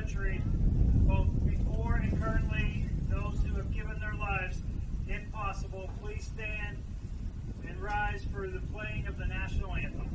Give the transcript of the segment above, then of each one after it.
country, both before and currently, those who have given their lives. If possible, please stand and rise for the playing of the national anthem.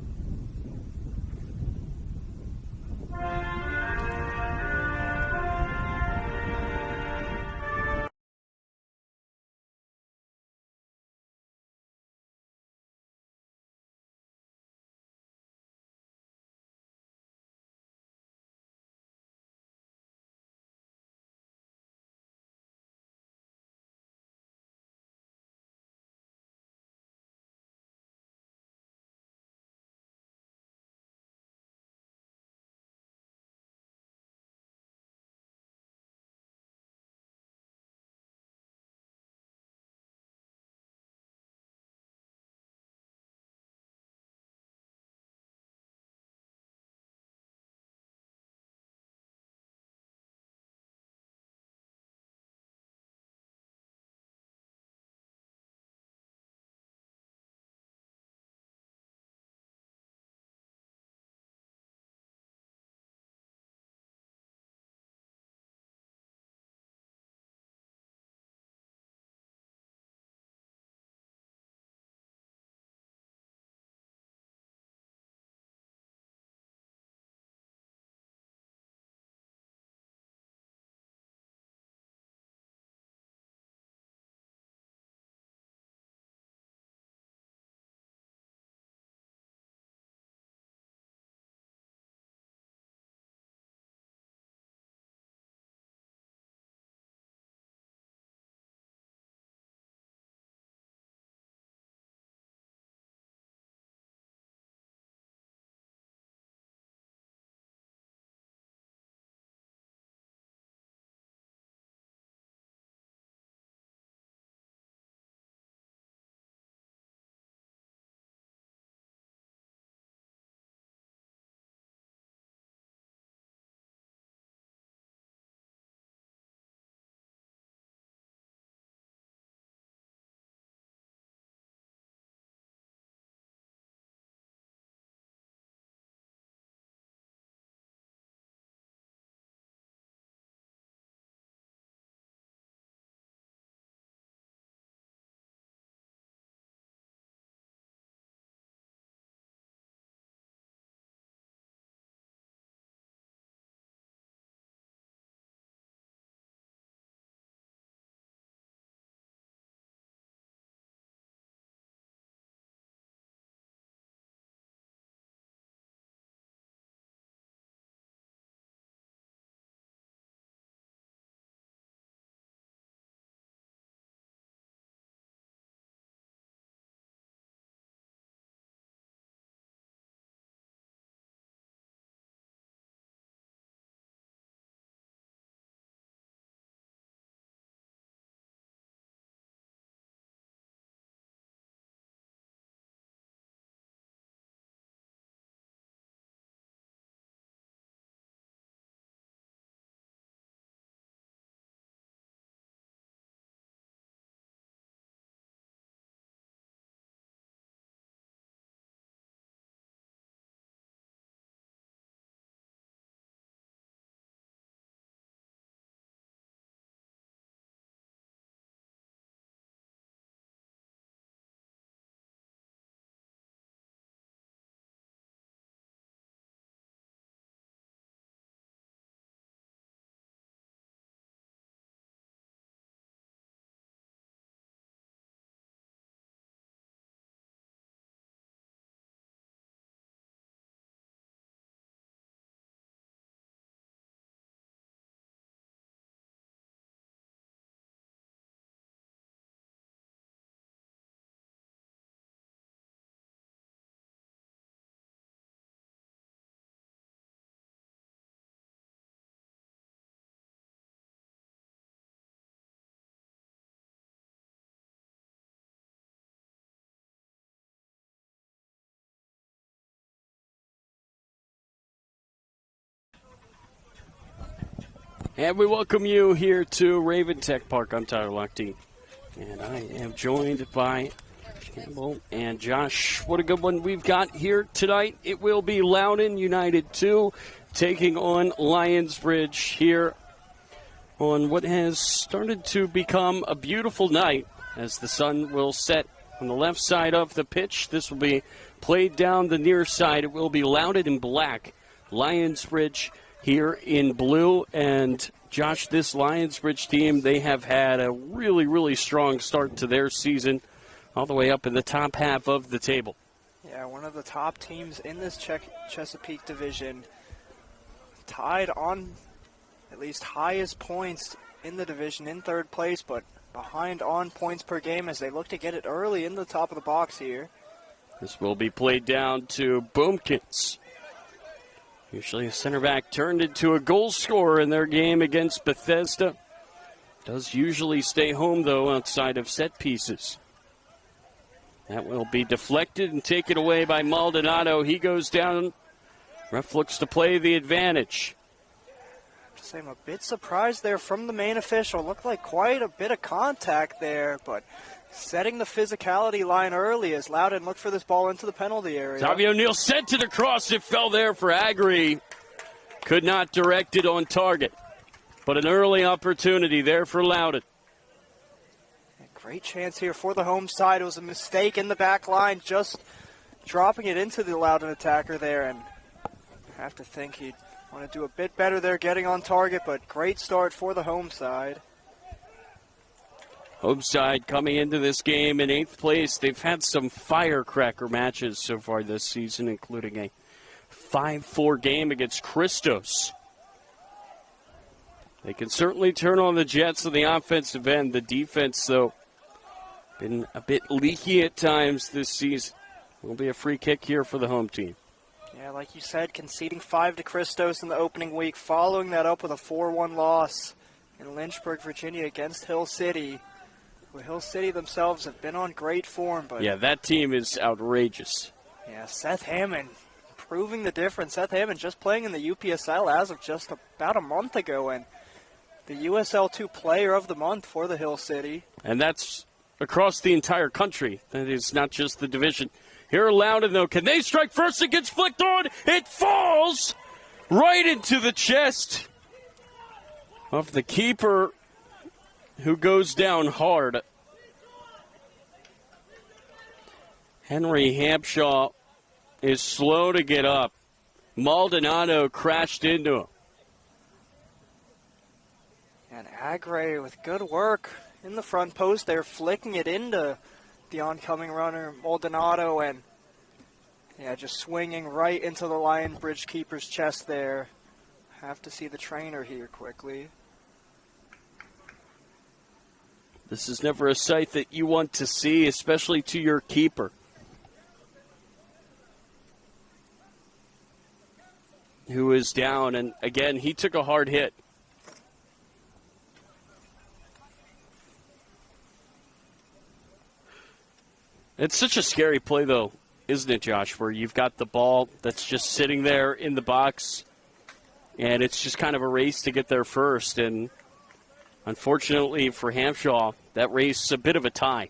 And we welcome you here to Raven Tech Park. I'm Tyler Lochte, and I am joined by Campbell and Josh. What a good one we've got here tonight. It will be Loudoun United 2 taking on Lionsbridge here on what has started to become a beautiful night as the sun will set on the left side of the pitch. This will be played down the near side. It will be Loudoun in black. Lionsbridge here in blue. And Josh, this Lionsbridge team, they have had a really, really strong start to their season, all the way up in the top half of the table. Yeah, one of the top teams in this Chesapeake division, tied on at least highest points in the division in third place, but behind on points per game as they look to get it early in the top of the box here. This will be played down to Boomkins. Usually a center back turned into a goal scorer in their game against Bethesda. Does usually stay home, though, outside of set pieces. That will be deflected and taken away by Maldonado. He goes down. Ref looks to play the advantage. I'm a bit surprised there from the main official. Looked like quite a bit of contact there, but setting the physicality line early as Loudoun looked for this ball into the penalty area. Xavier O'Neill sent it across. It fell there for Agri. Could not direct it on target. But an early opportunity there for Loudoun. Great chance here for the home side. It was a mistake in the back line, just dropping it into the Loudoun attacker there. And I have to think he'd want to do a bit better there getting on target, but great start for the home side. Home side coming into this game in 8th place. They've had some firecracker matches so far this season, including a 5-4 game against Christos. They can certainly turn on the Jets on the offensive end. The defense, though, been a bit leaky at times this season. Will be a free kick here for the home team. Yeah, like you said, conceding 5 to Christos in the opening week, following that up with a 4-1 loss in Lynchburg, Virginia against Hill City. Well, Hill City themselves have been on great form, but yeah, that team is outrageous. Yeah, Seth Hammond proving the difference. Seth Hammond just playing in the UPSL as of just about a month ago, and the USL 2 Player of the Month for the Hill City. And that's across the entire country. That is not just the division. Here Loudoun, though, can they strike first? It gets flicked on. It falls right into the chest of the keeper, who goes down hard. Henry Hampshaw is slow to get up. Maldonado crashed into him. And Agre with good work in the front post there, flicking it into the oncoming runner, Maldonado, and yeah, just swinging right into the Lionsbridge keeper's chest there. Have to see the trainer here quickly. This is never a sight that you want to see, especially to your keeper. Who is down, and again, he took a hard hit. It's such a scary play, though, isn't it, Josh, where you've got the ball that's just sitting there in the box, and it's just kind of a race to get there first. And unfortunately for Hampshaw, that race is a bit of a tie.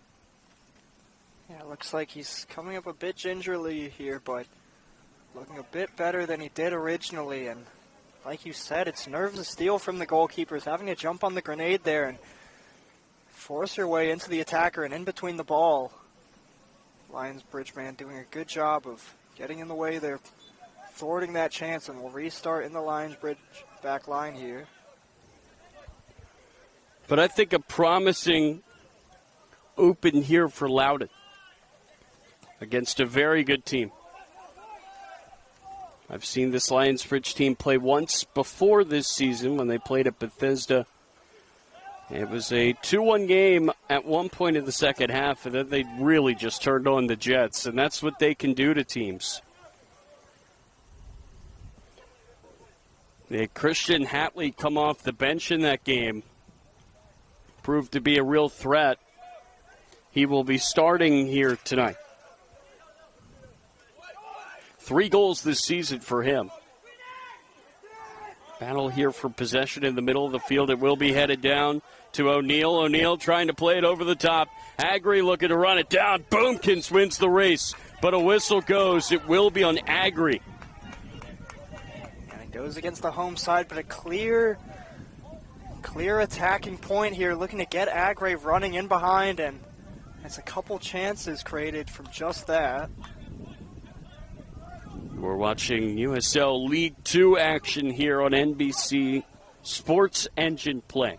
Yeah, it looks like he's coming up a bit gingerly here, but looking a bit better than he did originally. And like you said, it's nerves of steel from the goalkeepers, having to jump on the grenade there and force her way into the attacker and in between the ball. Lionsbridge man doing a good job of getting in the way there, thwarting that chance, and we'll restart in the Lionsbridge back line here. But I think a promising open here for Loudoun against a very good team. I've seen this Lionsbridge team play once before this season when they played at Bethesda. It was a 2-1 game at one point in the second half, and then they really just turned on the Jets, and that's what they can do to teams. They had Christian Hatley come off the bench in that game. Proved to be a real threat. He will be starting here tonight. 3 goals this season for him. Battle here for possession in the middle of the field. It will be headed down to O'Neill. O'Neill trying to play it over the top. Agri looking to run it down. Boomkins wins the race, but a whistle goes. It will be on Agri. Goes against the home side, but a clear attacking point here, looking to get Agrave running in behind, and it's a couple chances created from just that. We're watching USL League 2 action here on NBC Sports Engine Play.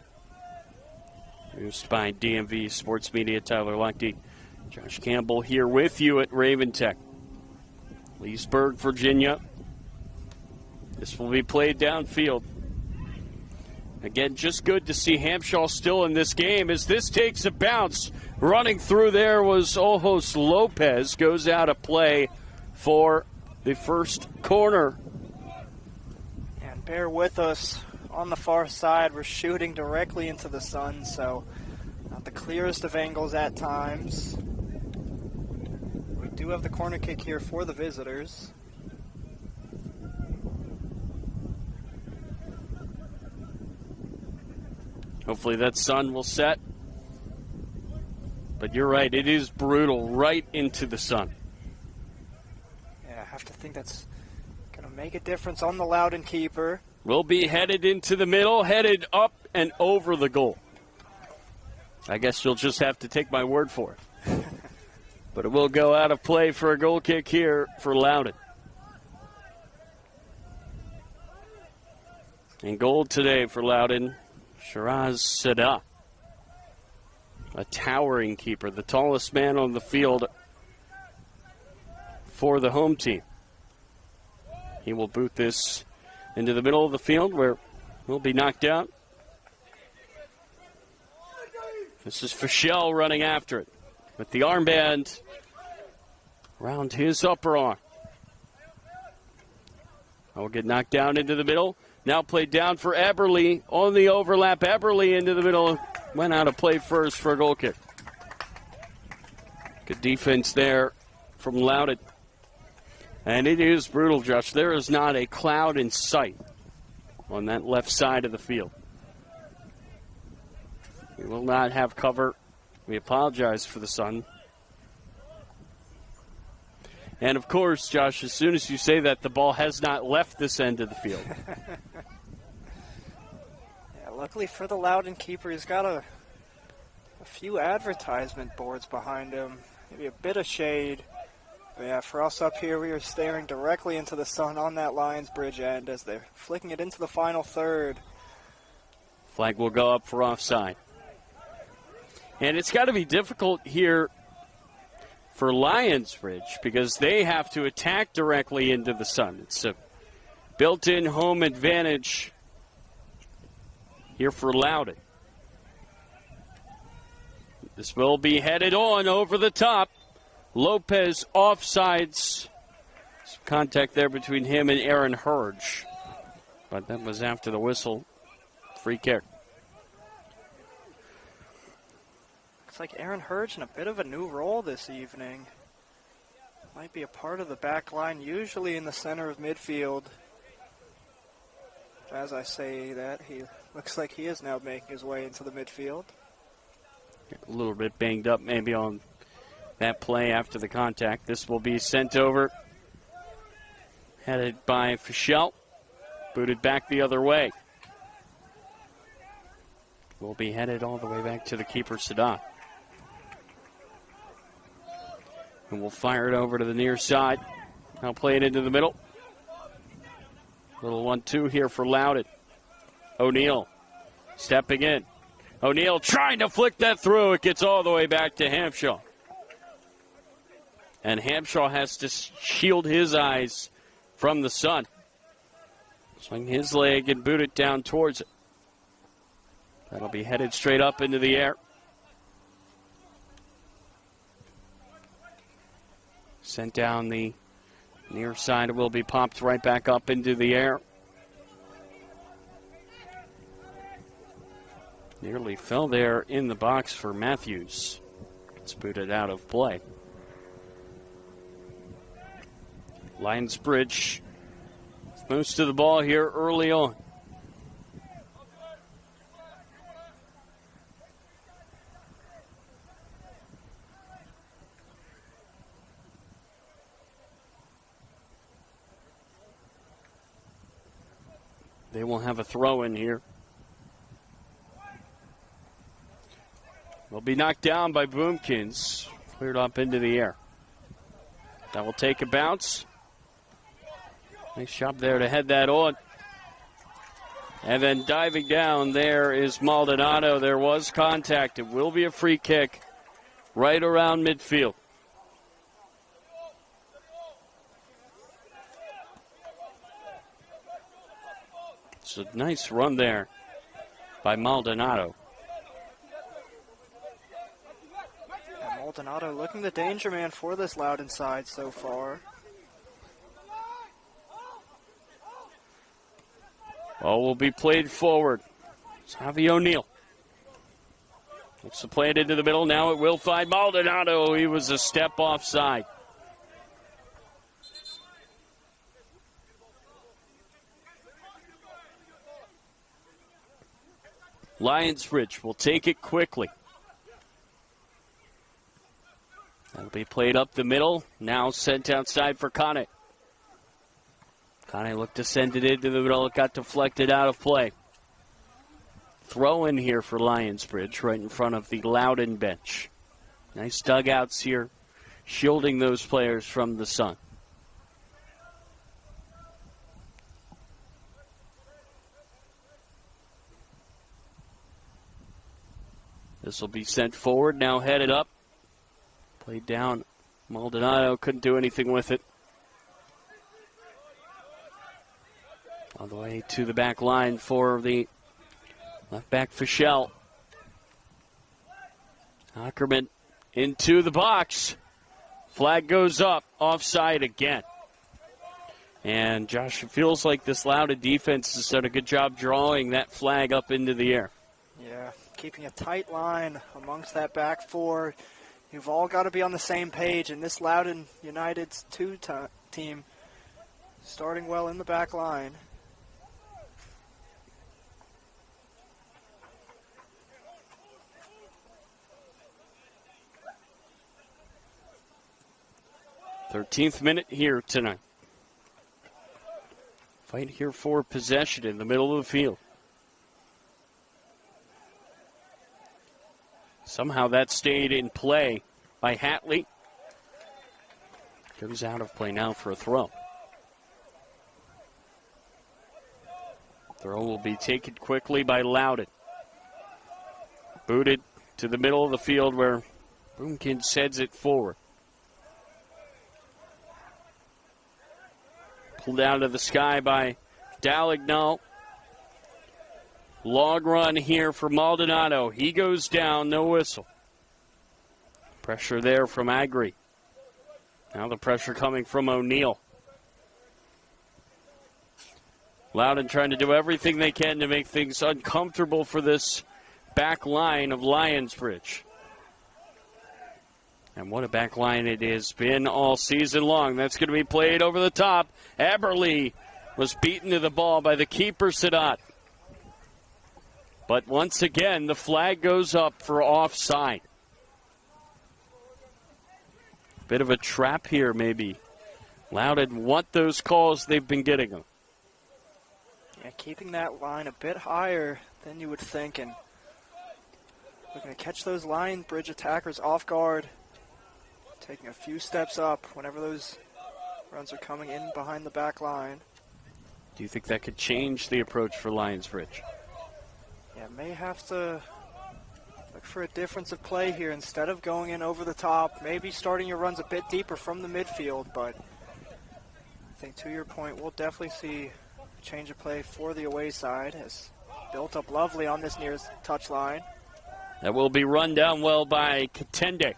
Produced by DMV Sports Media. Tyler Lochte, Josh Campbell here with you at Raven Tech. Leesburg, Virginia. This will be played downfield. Again, just good to see Hampshire still in this game as this takes a bounce. Running through there was Ojos Lopez. Goes out of play for the first corner. And bear with us. On the far side, we're shooting directly into the sun, so not the clearest of angles at times. We do have the corner kick here for the visitors. Hopefully that sun will set. But you're right, it is brutal right into the sun. Yeah, I have to think that's going to make a difference on the Loudoun keeper. Will be headed into the middle, headed up and over the goal. I guess you'll just have to take my word for it. But it will go out of play for a goal kick here for Loudoun. And goal today for Loudoun, Shiraz Sada. A towering keeper, the tallest man on the field for the home team. He will boot this into the middle of the field where it will be knocked out. This is Fischel running after it with the armband around his upper arm. I will get knocked down into the middle. Now played down for Eberle on the overlap. Eberle into the middle. Went out of play first for a goal kick. Good defense there from Loudoun. And it is brutal, Josh. There is not a cloud in sight on that left side of the field. We will not have cover. We apologize for the sun. And, of course, Josh, as soon as you say that, the ball has not left this end of the field. Yeah, luckily for the Loudoun keeper, he's got a few advertisement boards behind him. Maybe a bit of shade. But yeah, for us up here, we are staring directly into the sun on that Lionsbridge end as they're flicking it into the final third. Flag will go up for offside. And it's got to be difficult here for Lionsbridge because they have to attack directly into the sun. It's a built-in home advantage here for Loudoun. This will be headed on over the top. Lopez offsides. Some contact there between him and Aaron Hurge. But that was after the whistle. Free kick. Looks like Aaron Hurge in a bit of a new role this evening. Might be a part of the back line, usually in the center of midfield. As I say that, he looks like he is now making his way into the midfield. A little bit banged up maybe on that play after the contact. This will be sent over. Headed by Fischel. Booted back the other way. Will be headed all the way back to the keeper, Sadat. And we'll fire it over to the near side. Now play it into the middle. Little 1-2 here for Loudoun. O'Neal stepping in. O'Neal trying to flick that through. It gets all the way back to Hampshire. And Hampshire has to shield his eyes from the sun. Swing his leg and boot it down towards it. That'll be headed straight up into the air. Sent down the near side. It will be popped right back up into the air. Nearly fell there in the box for Matthews. It's booted out of play. Lionsbridge, most of the ball here early on. They will have a throw in here. Will be knocked down by Boomkins. Cleared up into the air. That will take a bounce. Nice job there to head that on. And then diving down there is Maldonado. There was contact. It will be a free kick right around midfield. It's a nice run there by Maldonado. Yeah, Maldonado looking the danger man for this Loudoun side so far. Ball will be played forward. It's Javi O'Neal. Looks to play it into the middle. Now it will find Maldonado. He was a step offside. Lionsbridge will take it quickly. That'll be played up the middle. Now sent outside for Kane. Kane looked to send it into the middle. It got deflected out of play. Throw in here for Lionsbridge right in front of the Loudoun bench. Nice dugouts here, shielding those players from the sun. This will be sent forward, now headed up. Played down. Maldonado couldn't do anything with it. All the way to the back line for the left back Fischel. Ackerman into the box. Flag goes up. Offside again. And Josh, it feels like this Loudoun defense has done a good job drawing that flag up into the air. Yeah, keeping a tight line amongst that back four. You've all got to be on the same page, and this Loudoun United's team starting well in the back line. Thirteenth minute here tonight. Fight here for possession in the middle of the field. Somehow that stayed in play by Hatley. Goes out of play now for a throw. Throw will be taken quickly by Loudoun. Booted to the middle of the field where Boomkins sends it forward. Pulled out of the sky by Dallagnol. Long run here for Maldonado. He goes down, no whistle. Pressure there from Agri. Now the pressure coming from O'Neal. Loudoun trying to do everything they can to make things uncomfortable for this back line of Lionsbridge. And what a back line it has been all season long. That's going to be played over the top. Eberle was beaten to the ball by the keeper, Sadat. But once again, the flag goes up for offside. Bit of a trap here, maybe. Loudoun want those calls. They've been getting them. Yeah, keeping that line a bit higher than you would think. And looking to catch those Lionsbridge attackers off guard. Taking a few steps up whenever those runs are coming in behind the back line. Do you think that could change the approach for Lionsbridge? Yeah, may have to look for a difference of play here. Instead of going in over the top, maybe starting your runs a bit deeper from the midfield. But I think to your point, we'll definitely see a change of play for the away side. Has built up lovely on this nearest touch line. That will be run down well by Katende.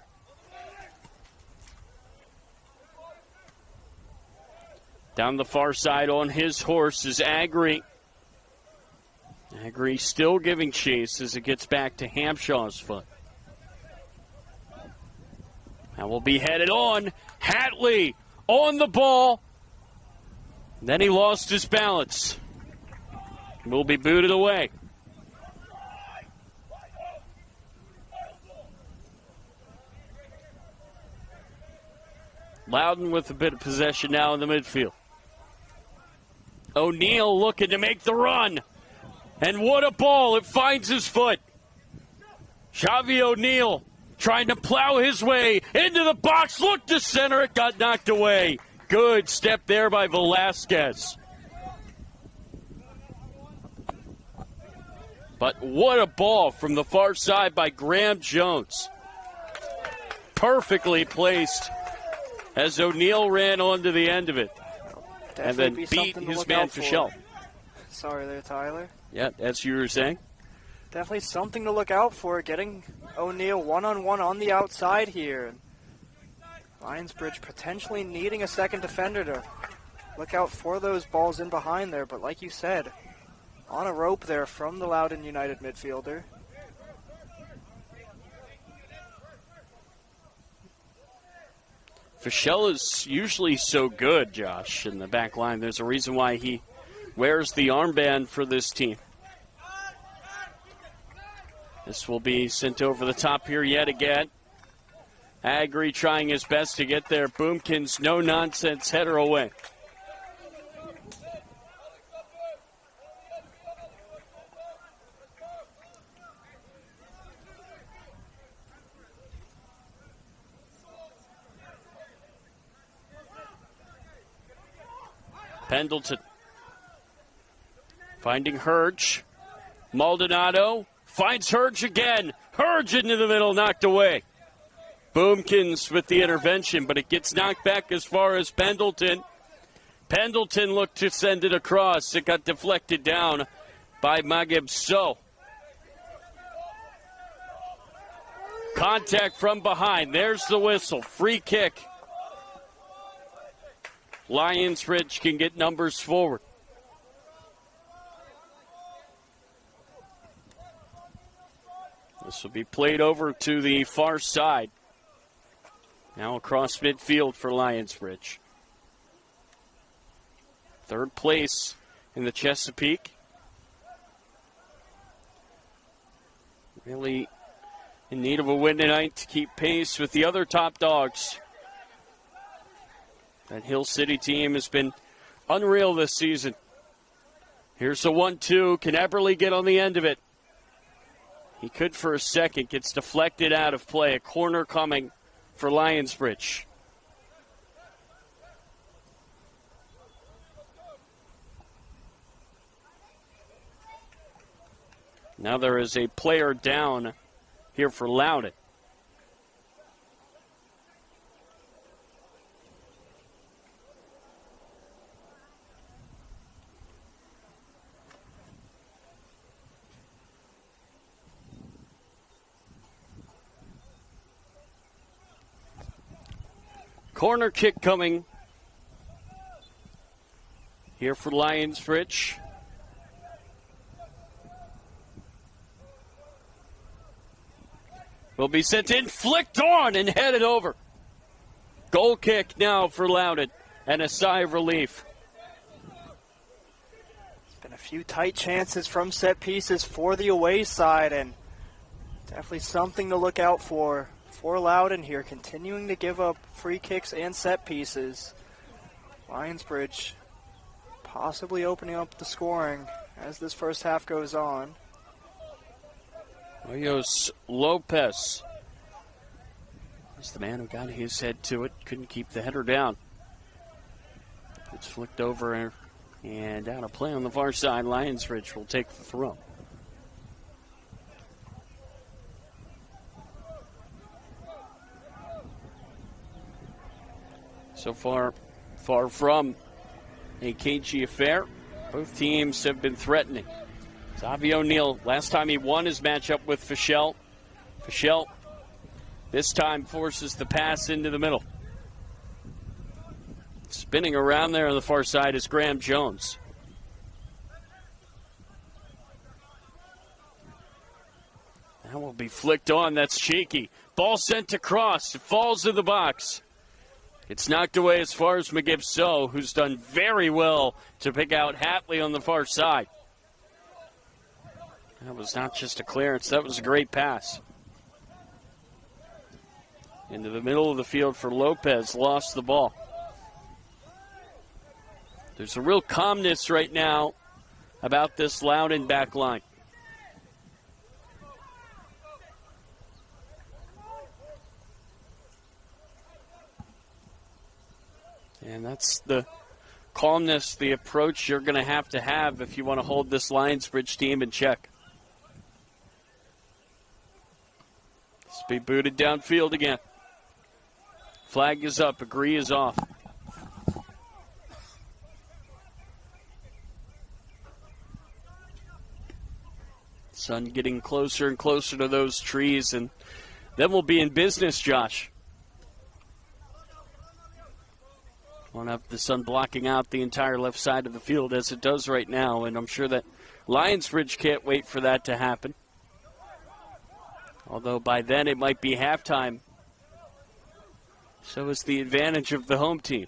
Down the far side on his horse is Agri. Agri still giving chase as it gets back to Hampshaw's foot. That will be headed on. Hatley on the ball. Then he lost his balance. Will be booted away. Loudoun with a bit of possession now in the midfield. O'Neal looking to make the run. And what a ball. It finds his foot. Xavi O'Neal trying to plow his way into the box. Look to center. It got knocked away. Good step there by Velasquez. But what a ball from the far side by Graham Jones. Perfectly placed as O'Neal ran onto the end of it. And then beat his man Fischel. Sorry there, Tyler. Yeah, as you were saying. Definitely something to look out for, getting O'Neal one-on-one on the outside here. Lionsbridge potentially needing a second defender to look out for those balls in behind there. But like you said, on a rope there from the Loudoun United midfielder. Fischel is usually so good, Josh, in the back line. There's a reason why he wears the armband for this team. This will be sent over the top here yet again. Agri trying his best to get there. Boomkin's no-nonsense header away. Pendleton finding Hurge. Maldonado finds Hurge again. Hurge into the middle, knocked away. Boomkins with the intervention, but it gets knocked back as far as Pendleton. Pendleton looked to send it across. It got deflected down by Magib So. Contact from behind. There's the whistle. Free kick. Lionsbridge can get numbers forward. This will be played over to the far side. Now across midfield for Lionsbridge. Third place in the Chesapeake. Really in need of a win tonight to keep pace with the other top dogs. That Hill City team has been unreal this season. Here's a 1-2. Can Eberle get on the end of it? He could for a second. Gets deflected out of play. A corner coming for Lionsbridge. Now there is a player down here for Loudoun. Corner kick coming here for Lionsbridge. Will be sent in, flicked on, and headed over. Goal kick now for Loudoun, and a sigh of relief. There's been a few tight chances from set pieces for the away side, and definitely something to look out for Loudoun here, continuing to give up free kicks and set pieces. Lionsbridge possibly opening up the scoring as this first half goes on. Hoyos Lopez is the man who got his head to it. Couldn't keep the header down. It's flicked over and out of play on the far side. Lionsbridge will take the throw. So far from a cagey affair. Both teams have been threatening. Xavi O'Neal, last time he won his matchup with Fischel. Fischel this time forces the pass into the middle. Spinning around there on the far side is Graham Jones. That will be flicked on. That's cheeky. Ball sent across. It falls in the box. It's knocked away as far as Magib So, who's done very well to pick out Hatley on the far side. That was not just a clearance. That was a great pass. Into the middle of the field for Lopez. Lost the ball. There's a real calmness right now about this Loudoun back line. And that's the calmness, the approach you're going to have if you want to hold this Lionsbridge team in check. This will be booted downfield again. Flag is up. Agree is off. Sun getting closer and closer to those trees, and then we'll be in business, Josh. Won't have the sun blocking out the entire left side of the field as it does right now, and I'm sure that Lionsbridge can't wait for that to happen. Although by then it might be halftime. So is the advantage of the home team.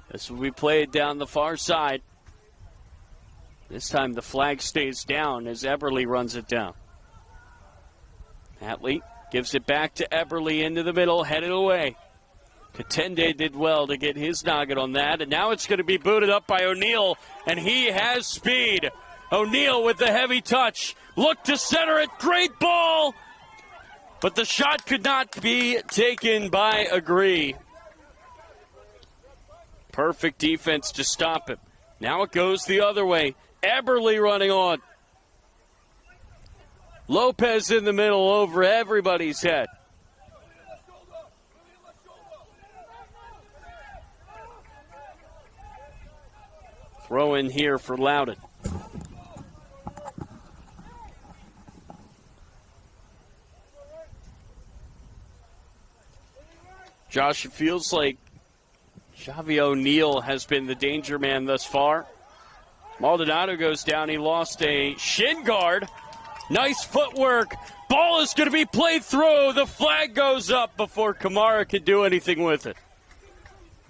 This will be played down the far side. This time the flag stays down as Eberle runs it down. Hatley gives it back to Eberle into the middle, headed away. Katende did well to get his noggin on that, and now it's going to be booted up by O'Neal, and he has speed. O'Neal with the heavy touch. Look to center it. Great ball. But the shot could not be taken by Agree. Perfect defense to stop him. Now it goes the other way. Eberle running on. Lopez in the middle over everybody's head. Throw in here for Loudoun. Josh, it feels like Xavi O'Neal has been the danger man thus far. Maldonado goes down. He lost a shin guard. Nice footwork. Ball is going to be played through. The flag goes up before Kamara could do anything with it.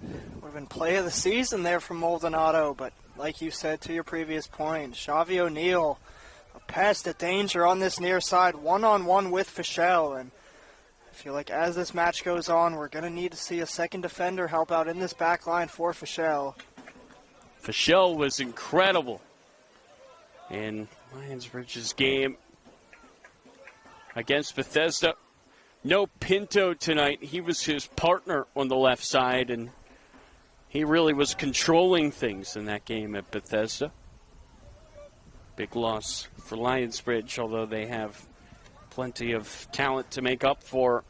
Would have been play of the season there from Maldonado, but like you said to your previous point, Xavi O'Neal, a pass to danger on this near side, one-on-one with Fischel, and I feel like as this match goes on, we're going to need to see a second defender help out in this back line for Fischel. Fischel was incredible in Lionsbridge's game against Bethesda. No Pinto tonight. He was his partner on the left side, and he really was controlling things in that game at Bethesda. Big loss for Lionsbridge, although they have plenty of talent to make up for.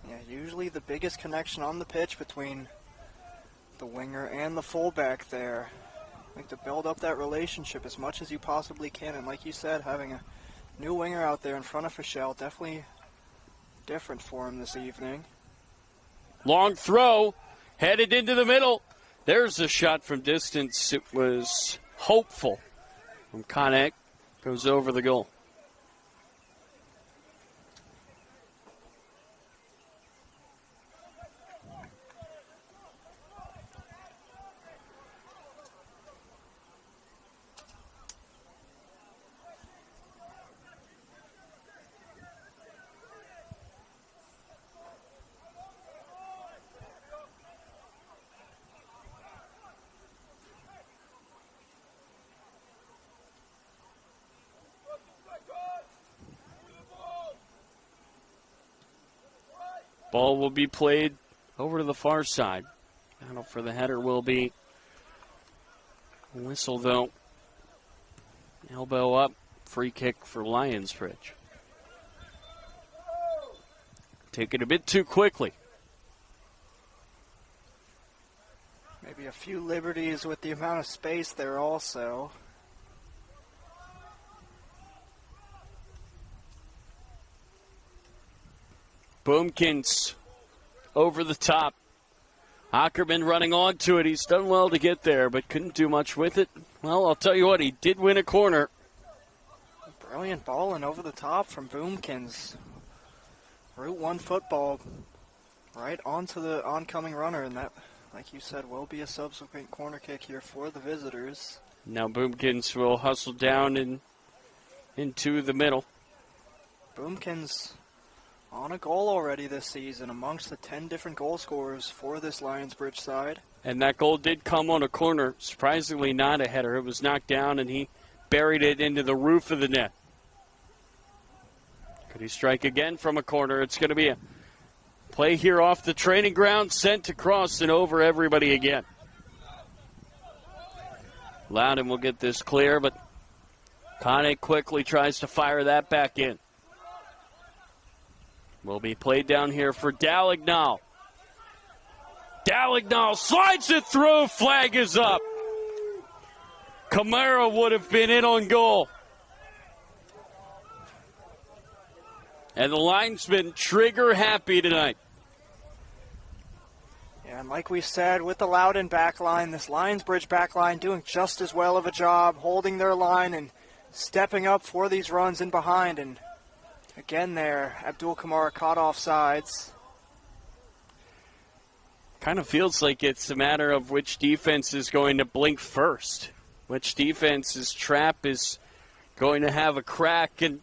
Yeah, usually the biggest connection on the pitch between the winger and the fullback there. Like to build up that relationship as much as you possibly can, and like you said, having a new winger out there in front of Fischel, definitely different for him this evening. Long throw, headed into the middle. There's a shot from distance. It was hopeful from Konek. Goes over the goal. Ball will be played over to the far side. Battle for the header will be a whistle, though. Elbow up. Free kick for Lionsbridge. Taken a bit too quickly. Maybe a few liberties with the amount of space there also. Boomkins over the top. Ackerman running onto it. He's done well to get there, but couldn't do much with it. Well, I'll tell you what, he did win a corner. Brilliant ball and over the top from Boomkins. Route 1 football right onto the oncoming runner, and that, like you said, will be a subsequent corner kick here for the visitors. Now Boomkins will hustle down and into the middle. Boomkins On a goal already this season amongst the 10 different goal scorers for this Lionsbridge side. And that goal did come on a corner. Surprisingly not a header. It was knocked down, and he buried it into the roof of the net. Could he strike again from a corner? It's going to be a play here off the training ground, sent across and over everybody again. Loudoun will get this clear, but Kane quickly tries to fire that back in. Will be played down here for Dallagnol. Dallagnol slides it through. Flag is up. Camara would have been in on goal. And the linesman trigger happy tonight. Yeah, and like we said, with the Loudoun backline, this Lionsbridge backline doing just as well of a job holding their line and stepping up for these runs in behind. And again there, Abdul Kamara caught off sides. Kind of feels like it's a matter of which defense is going to blink first. Which defense's trap is going to have a crack, and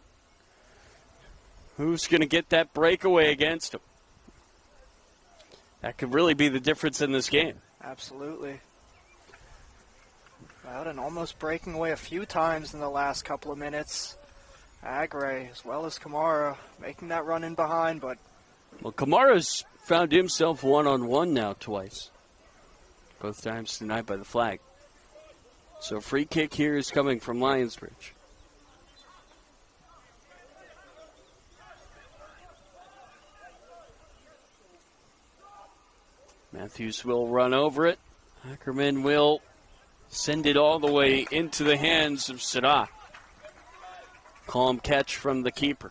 who's going to get that breakaway against them? That could really be the difference in this game. Absolutely. Loudoun almost breaking away a few times in the last couple of minutes. Agre as well as Kamara making that run in behind, but... Well, Kamara's found himself one-on-one now twice. Both times denied by the flag. So free kick here is coming from Lionsbridge. Matthews will run over it. Ackerman will send it all the way into the hands of Sadat. Calm catch from the keeper.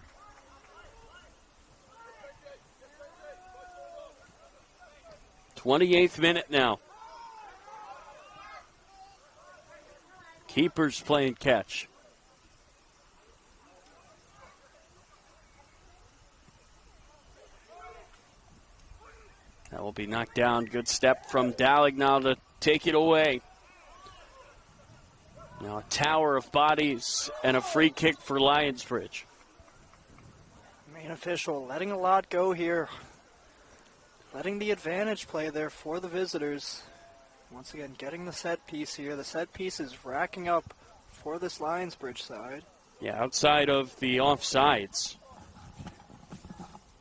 '28th minute now. Keeper's playing catch. That will be knocked down. Good step from Dallagnol to take it away. Now a tower of bodies and a free kick for Lionsbridge. Main official letting a lot go here. Letting the advantage play there for the visitors. Once again, getting the set piece here. The set piece is racking up for this Lionsbridge side. Yeah, outside of the offsides,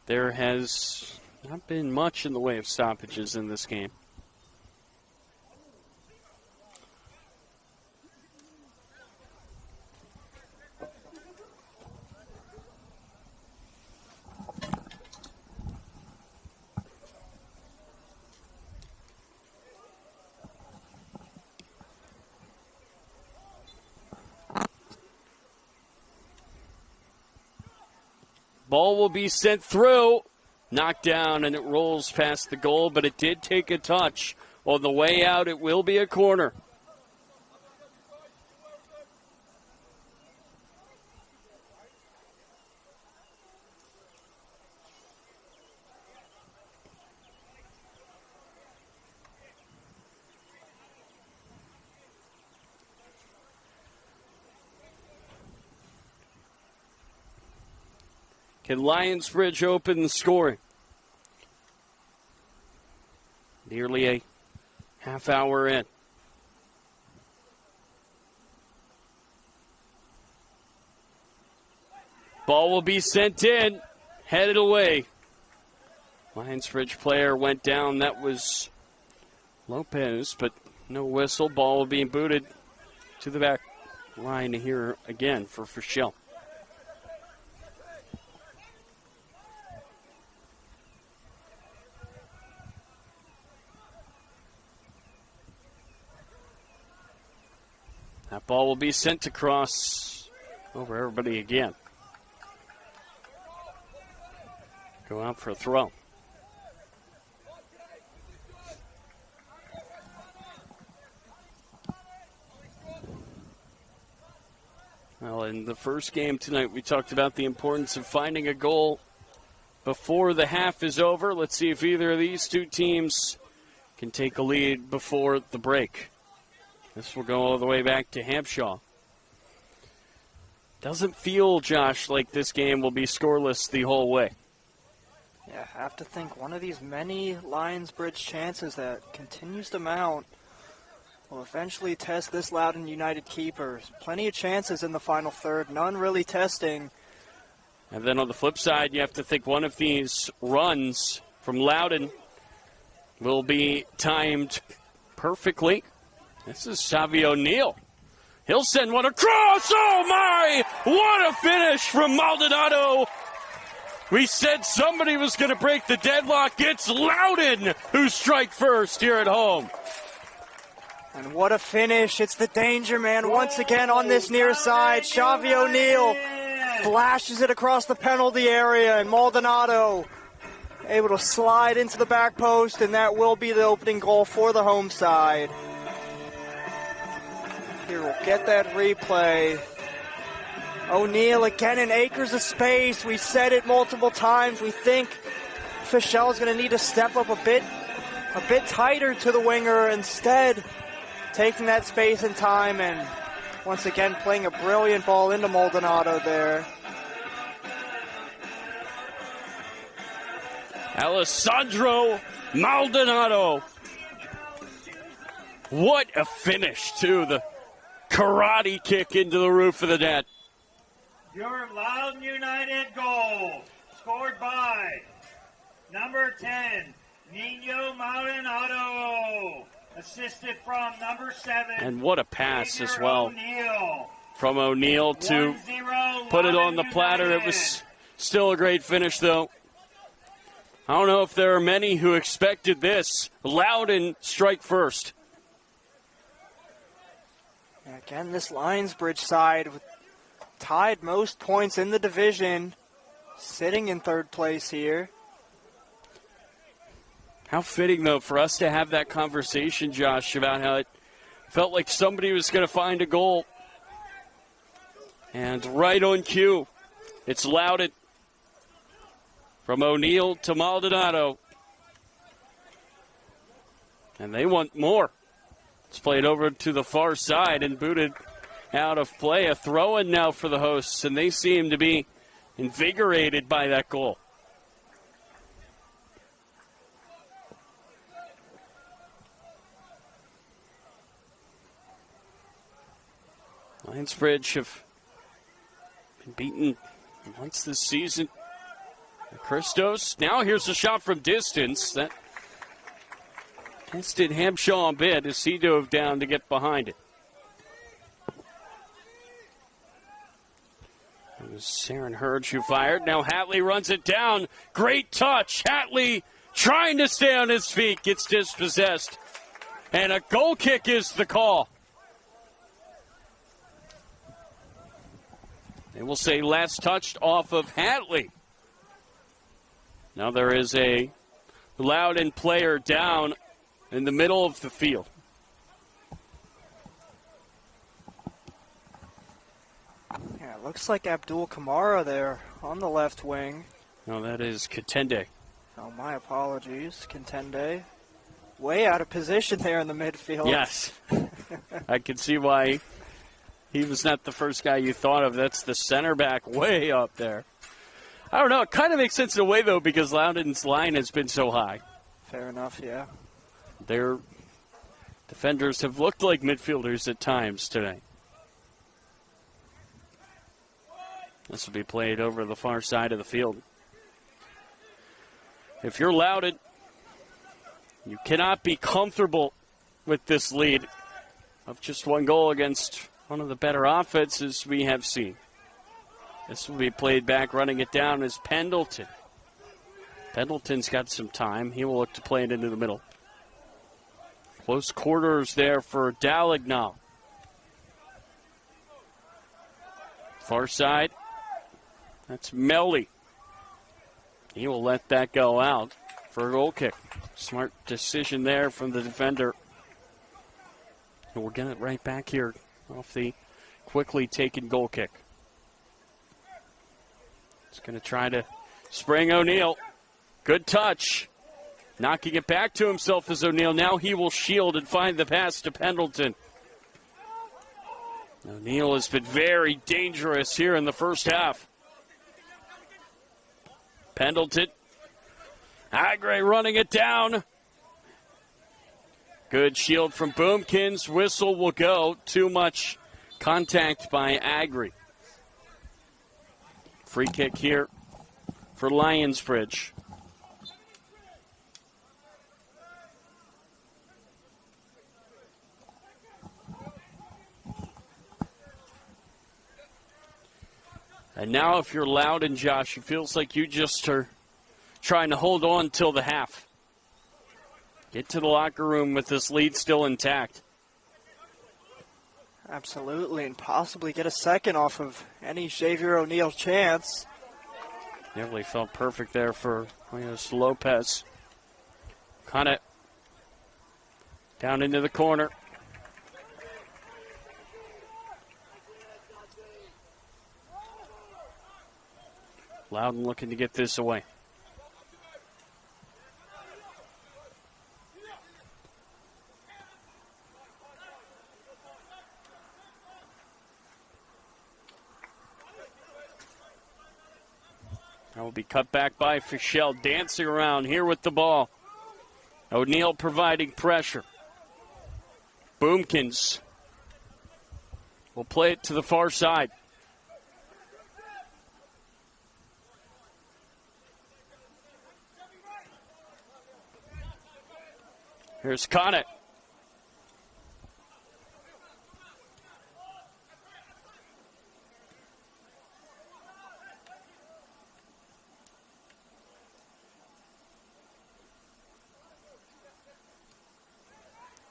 there has not been much in the way of stoppages in this game. Ball will be sent through, knocked down, and it rolls past the goal, but it did take a touch. On the way out, it will be a corner. Can Lionsbridge open the scoring? Nearly a half hour in. Ball will be sent in, headed away. Lionsbridge player went down. That was Lopez, but no whistle. Ball will be booted to the back line here again for Fischel. That ball will be sent across over everybody again. Go out for a throw. Well, in the first game tonight, we talked about the importance of finding a goal before the half is over. Let's see if either of these two teams can take a lead before the break. This will go all the way back to Hampshaw. Doesn't feel, Josh, like this game will be scoreless the whole way. Yeah, I have to think one of these many Lionsbridge chances that continues to mount will eventually test this Loudoun United keeper. Plenty of chances in the final third, none really testing. And then on the flip side, you have to think one of these runs from Loudoun will be timed perfectly. This is Xavi O'Neal. He'll send one across. Oh, my! What a finish from Maldonado. We said somebody was going to break the deadlock. It's Loudoun who strike first here at home. And what a finish. It's the danger man once again on this near side. Xavi O'Neal flashes it across the penalty area, and Maldonado able to slide into the back post, and that will be the opening goal for the home side. Here we'll get that replay. O'Neal again in acres of space. We said it multiple times. We think Fischel's going to need to step up a bit tighter to the winger. Instead, taking that space and time, and once again playing a brilliant ball into Maldonado there. Alessandro Maldonado. What a finish, too. The karate kick into the roof of the net. Your Loudoun United goal, scored by number 10, Nino Maldonado, assisted from number 7. And what a pass as well O'Neal. from O'Neal to 1-0 put it on the Loudoun platter. United. It was still a great finish, though. I don't know if there are many who expected this. Loudoun strike first. Again, this Lionsbridge side tied most points in the division, sitting in third place here. How fitting, though, for us to have that conversation, Josh, about how it felt like somebody was going to find a goal. And right on cue, it's Loudoun. From O'Neal to Maldonado. And they want more. It's played over to the far side and booted out of play. A throw-in now for the hosts, and they seem to be invigorated by that goal. Lionsbridge have been beaten once this season. Christos. Now here's a shot from distance. That tested Hampshaw a bit as he dove down to get behind it. It was Saren Hurge who fired. Now Hatley runs it down. Great touch. Hatley trying to stay on his feet. Gets dispossessed. And a goal kick is the call. They will say last touched off of Hatley. Now there is a Loudoun player down in the middle of the field. Yeah, it looks like Abdul Kamara there on the left wing. No, that is Katende. Oh, my apologies, Contende. Way out of position there in the midfield. Yes. I can see why he was not the first guy you thought of. That's the center back way up there. I don't know. It kind of makes sense in a way, though, because Loudoun's line has been so high. Fair enough, yeah. Their defenders have looked like midfielders at times today. This will be played over the far side of the field. If you're Loudoun, you cannot be comfortable with this lead of just one goal against one of the better offenses we have seen. This will be played back, running it down is Pendleton. Pendleton's got some time. He will look to play it into the middle. Close quarters there for Dallagnol. Far side. That's Melly. He will let that go out for a goal kick. Smart decision there from the defender. And we'll get it right back here off the quickly taken goal kick. He's going to try to spring O'Neal. Good touch. Knocking it back to himself is O'Neal. Now he will shield and find the pass to Pendleton. O'Neal has been very dangerous here in the first half. Pendleton Agre running it down. Good shield from Boomkins. Whistle will go. Too much contact by Agri. Free kick here for Lionsbridge. And now if you're Loudoun, Josh, it feels like you just are trying to hold on till the half. Get to the locker room with this lead still intact. Absolutely, and possibly get a second off of any Xavier O'Neal chance. Nearly felt perfect there for Lopez. Kind of down into the corner. Loudoun looking to get this away. That will be cut back by Fischel, dancing around here with the ball. O'Neal providing pressure. Boomkins will play it to the far side. Here's Conant.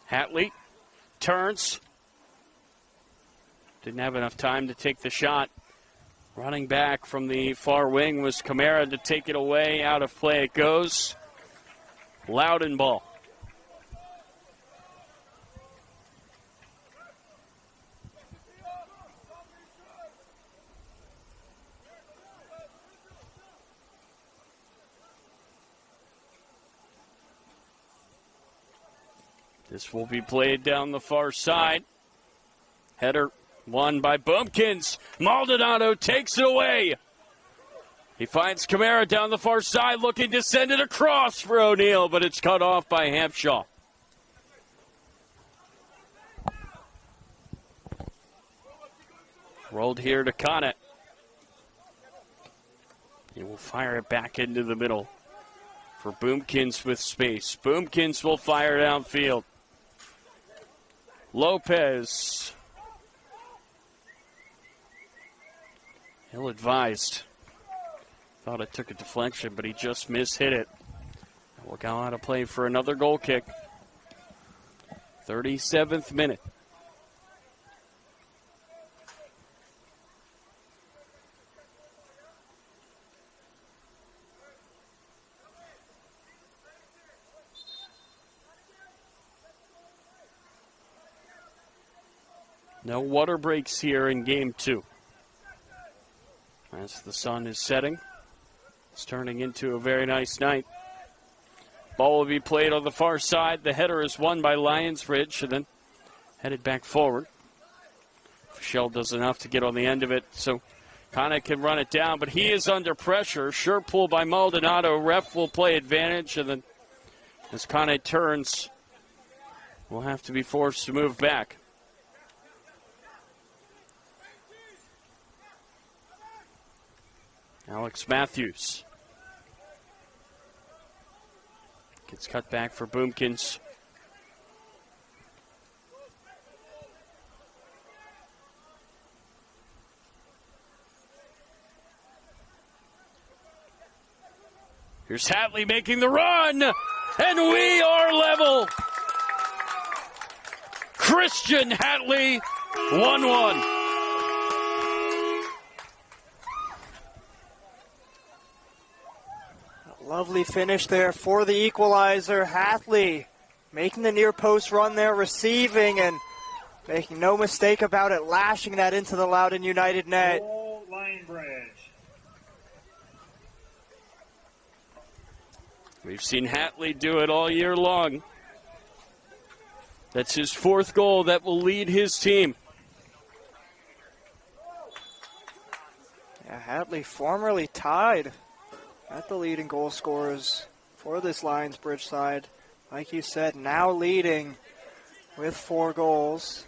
Hatley turns. Didn't have enough time to take the shot. Running back from the far wing was Camara to take it away. Out of play it goes. Loudoun ball. This will be played down the far side. Header won by Boomkins. Maldonado takes it away. He finds Camara down the far side looking to send it across for O'Neal, but it's cut off by Hampshaw. Rolled here to Conant. He will fire it back into the middle for Boomkins with space. Boomkins will fire downfield. Lopez. Ill-advised. Thought it took a deflection, but he just mishit it. We'll go out of play for another goal kick. 37th minute. No water breaks here in game 2. As the sun is setting, it's turning into a very nice night. Ball will be played on the far side. The header is won by Lionsbridge and then headed back forward. Fischel does enough to get on the end of it, so Conant can run it down, but he is under pressure. Sure pull by Maldonado. Ref will play advantage, and then as Conant turns, will have to be forced to move back. Alex Matthews gets cut back for Boomkins. Here's Hatley making the run, and we are level. Christian Hatley, 1-1. Lovely finish there for the equalizer. Hatley making the near post run there, receiving and making no mistake about it, lashing that into the Loudoun United net. Goal, Lionsbridge. We've seen Hatley do it all year long. That's his 4th goal that will lead his team. Yeah, Hatley formerly tied at the leading goal scorers for this Lionsbridge side. Like you said, now leading with 4 goals.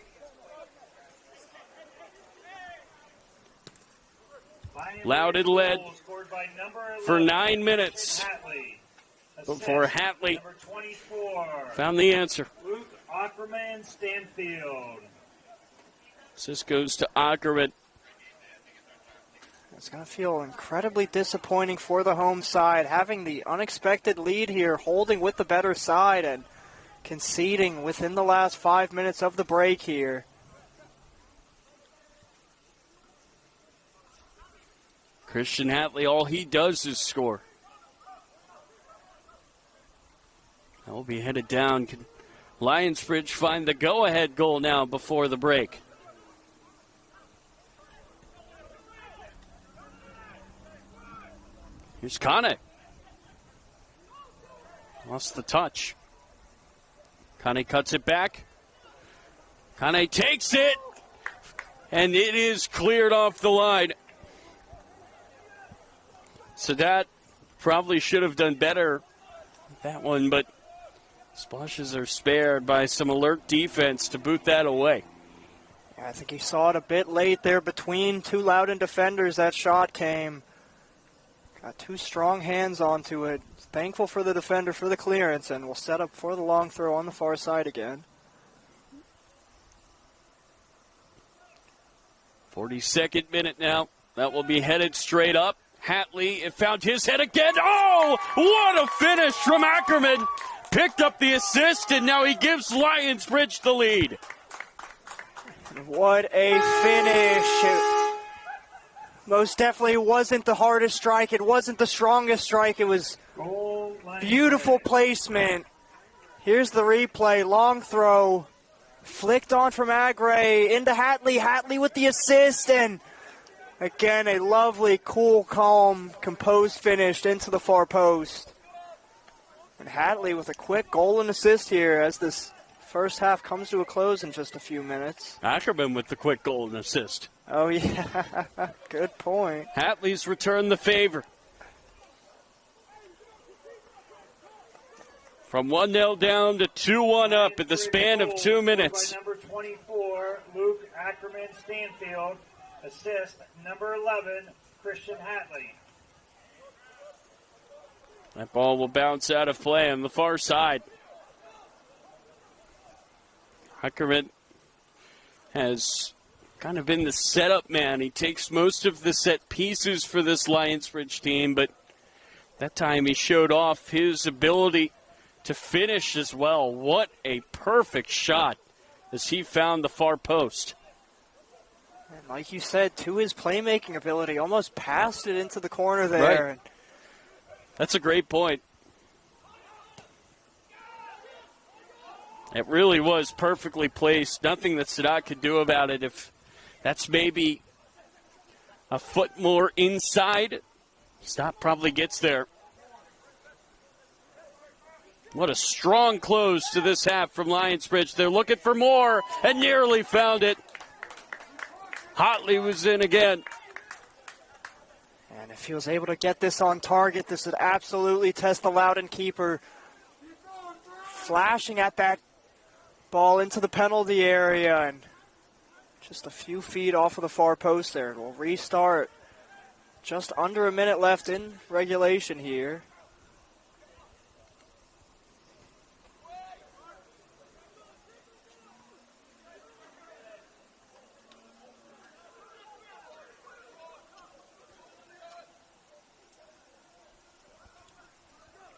Loudoun led for 9 minutes before Hatley found the answer. Luke Ackerman Stanfield. This goes to Ackerman. It's going to feel incredibly disappointing for the home side, having the unexpected lead here, holding with the better side and conceding within the last 5 minutes of the break here. Christian Hatley, all he does is score. That will be headed down. Can Lionsbridge find the go-ahead goal now before the break? Here's Kane. Lost the touch. Kane cuts it back. Kane takes it. And it is cleared off the line. Sadat probably should have done better with that one, but splashes are spared by some alert defense to boot that away. Yeah, I think he saw it a bit late there between 2 Loudoun defenders. That shot came. Got 2 strong hands onto it. Thankful for the defender for the clearance, and will set up for the long throw on the far side again. 42nd minute now. That will be headed straight up. Hatley, it found his head again. Oh, what a finish from Ackerman. Picked up the assist, and now he gives Lionsbridge the lead. What a finish. It most definitely wasn't the hardest strike. It wasn't the strongest strike. It was beautiful placement. Here's the replay. Long throw. Flicked on from Agray into Hatley. Hatley with the assist, and again, a lovely, cool, calm, composed finish into the far post. And Hatley with a quick goal and assist here as this first half comes to a close in just a few minutes. Ackerman with the quick goal and assist. Oh, yeah. Good point. Hatley's returned the favor. From 1-0 down to 2-1 up in the span of 2 minutes. By number 24, Luke Ackerman Stanfield. Assist, number 11, Christian Hatley. That ball will bounce out of play on the far side. Ackerman has kind of been the setup man. He takes most of the set pieces for this Lionsbridge team, but that time he showed off his ability to finish as well. What a perfect shot as he found the far post. And like you said, to his playmaking ability, almost passed it into the corner there. Right. That's a great point. It really was perfectly placed. Nothing that Sadat could do about it. If that's maybe a foot more inside, Sadat probably gets there. What a strong close to this half from Lionsbridge. They're looking for more and nearly found it. Hatley was in again. And if he was able to get this on target, this would absolutely test the Loudoun keeper. Flashing at that ball into the penalty area, and just a few feet off of the far post there. We'll restart. Just under a minute left in regulation here.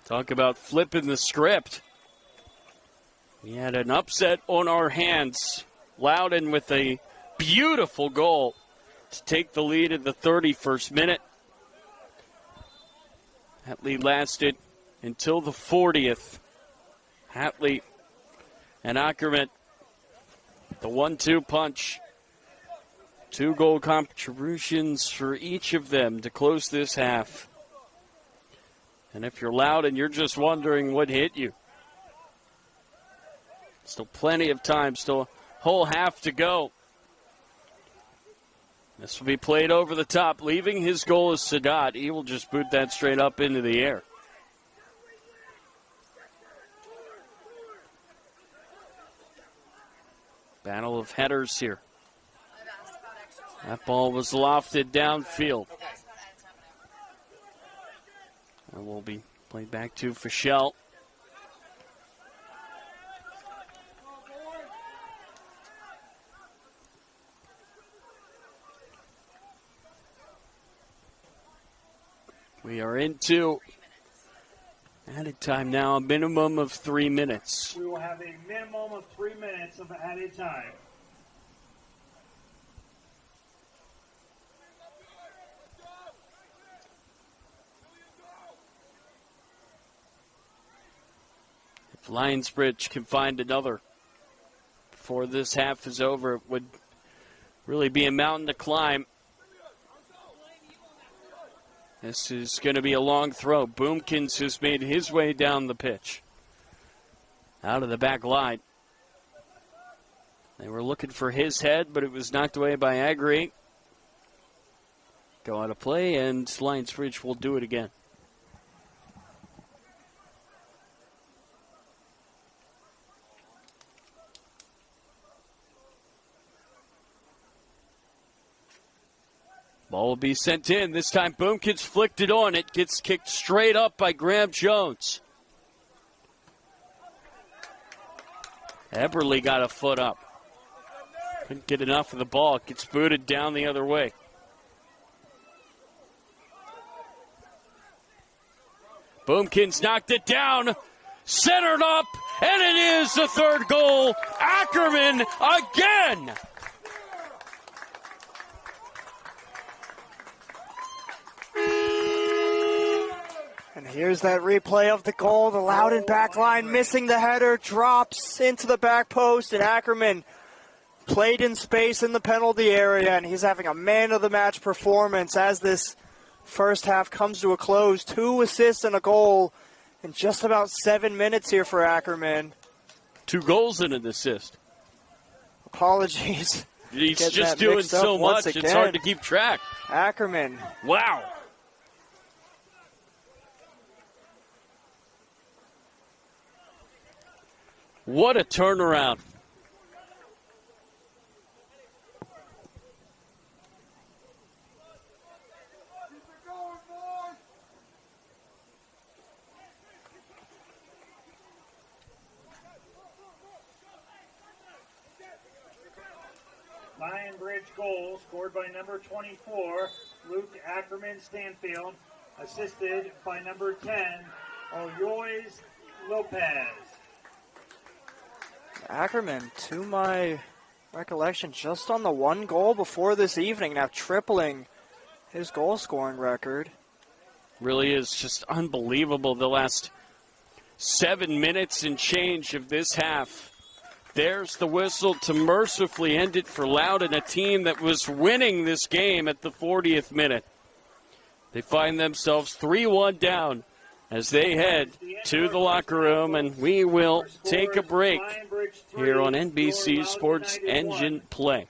Talk about flipping the script. We had an upset on our hands. Loudoun with a beautiful goal to take the lead in the 31st minute. That lead lasted until the 40th. Hatley and Ackerman, the 1-2 punch. 2 goal contributions for each of them to close this half. And if you're Loudoun, you're just wondering what hit you. Still plenty of time, still a whole half to go. This will be played over the top. Leaving his goal is Sadat. He will just boot that straight up into the air. of headers here. That ball was lofted downfield. And will be played back to Fischel. We are into added time now, a minimum of 3 minutes. We will have a minimum of 3 minutes of added time. If Lionsbridge can find another before this half is over, it would really be a mountain to climb. This is going to be a long throw. Boomkins has made his way down the pitch. Out of the back line. They were looking for his head, but it was knocked away by Agri. Go out of play, and Lionsbridge will do it again. Ball will be sent in. This time Boomkins flicked it on. It gets kicked straight up by Graham Jones. Eberle got a foot up. Couldn't get enough of the ball. It gets booted down the other way. Boomkins knocked it down. Centered up. And it is the third goal. Ackerman again. And here's that replay of the goal. The Loudoun back line missing the header, drops into the back post, and Ackerman played in space in the penalty area, and he's having a man-of-the-match performance as this first half comes to a close. 2 assists and a goal in just about 7 minutes here for Ackerman. 2 goals and an assist. Apologies. He's just doing so much, it's hard to keep track. Ackerman. Wow. What a turnaround. Lionsbridge goal scored by number 24, Luke Ackerman Stanfield, assisted by number 10, Oyois Lopez. Ackerman, to my recollection, just on the 1 goal before this evening, now tripling his goal-scoring record. Really is just unbelievable. The last 7 minutes and change of this half. There's the whistle to mercifully end it for Loudoun, a team that was winning this game at the 40th minute. They find themselves 3-1 down as they head to the locker room, and we will take a break here on NBC Sports Engine Play.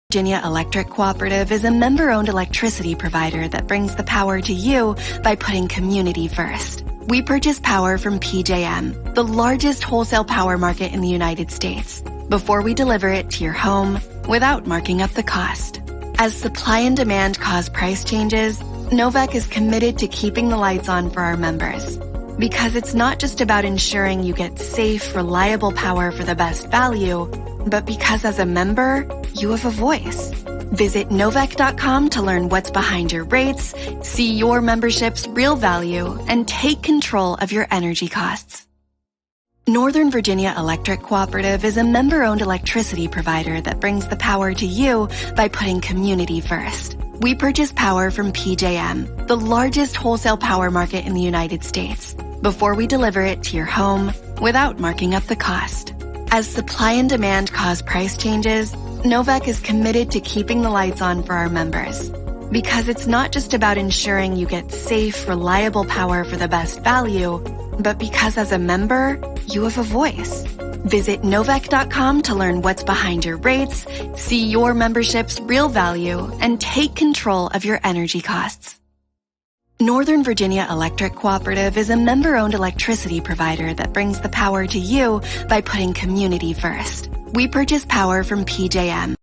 Virginia Electric Cooperative is a member-owned electricity provider that brings the power to you by putting community first. We purchase power from PJM, the largest wholesale power market in the United States, before we deliver it to your home without marking up the cost. As supply and demand cause price changes, Novec is committed to keeping the lights on for our members. Because it's not just about ensuring you get safe, reliable power for the best value, but because as a member, you have a voice. Visit Novec.com to learn what's behind your rates, see your membership's real value, and take control of your energy costs. Northern Virginia Electric Cooperative is a member-owned electricity provider that brings the power to you by putting community first. We purchase power from PJM, the largest wholesale power market in the United States, before we deliver it to your home without marking up the cost. As supply and demand cause price changes, Novec is committed to keeping the lights on for our members. Because it's not just about ensuring you get safe, reliable power for the best value, but because as a member, you have a voice. Visit Novec.com to learn what's behind your rates, see your membership's real value, and take control of your energy costs. Northern Virginia Electric Cooperative is a member-owned electricity provider that brings the power to you by putting community first. We purchase power from PJM.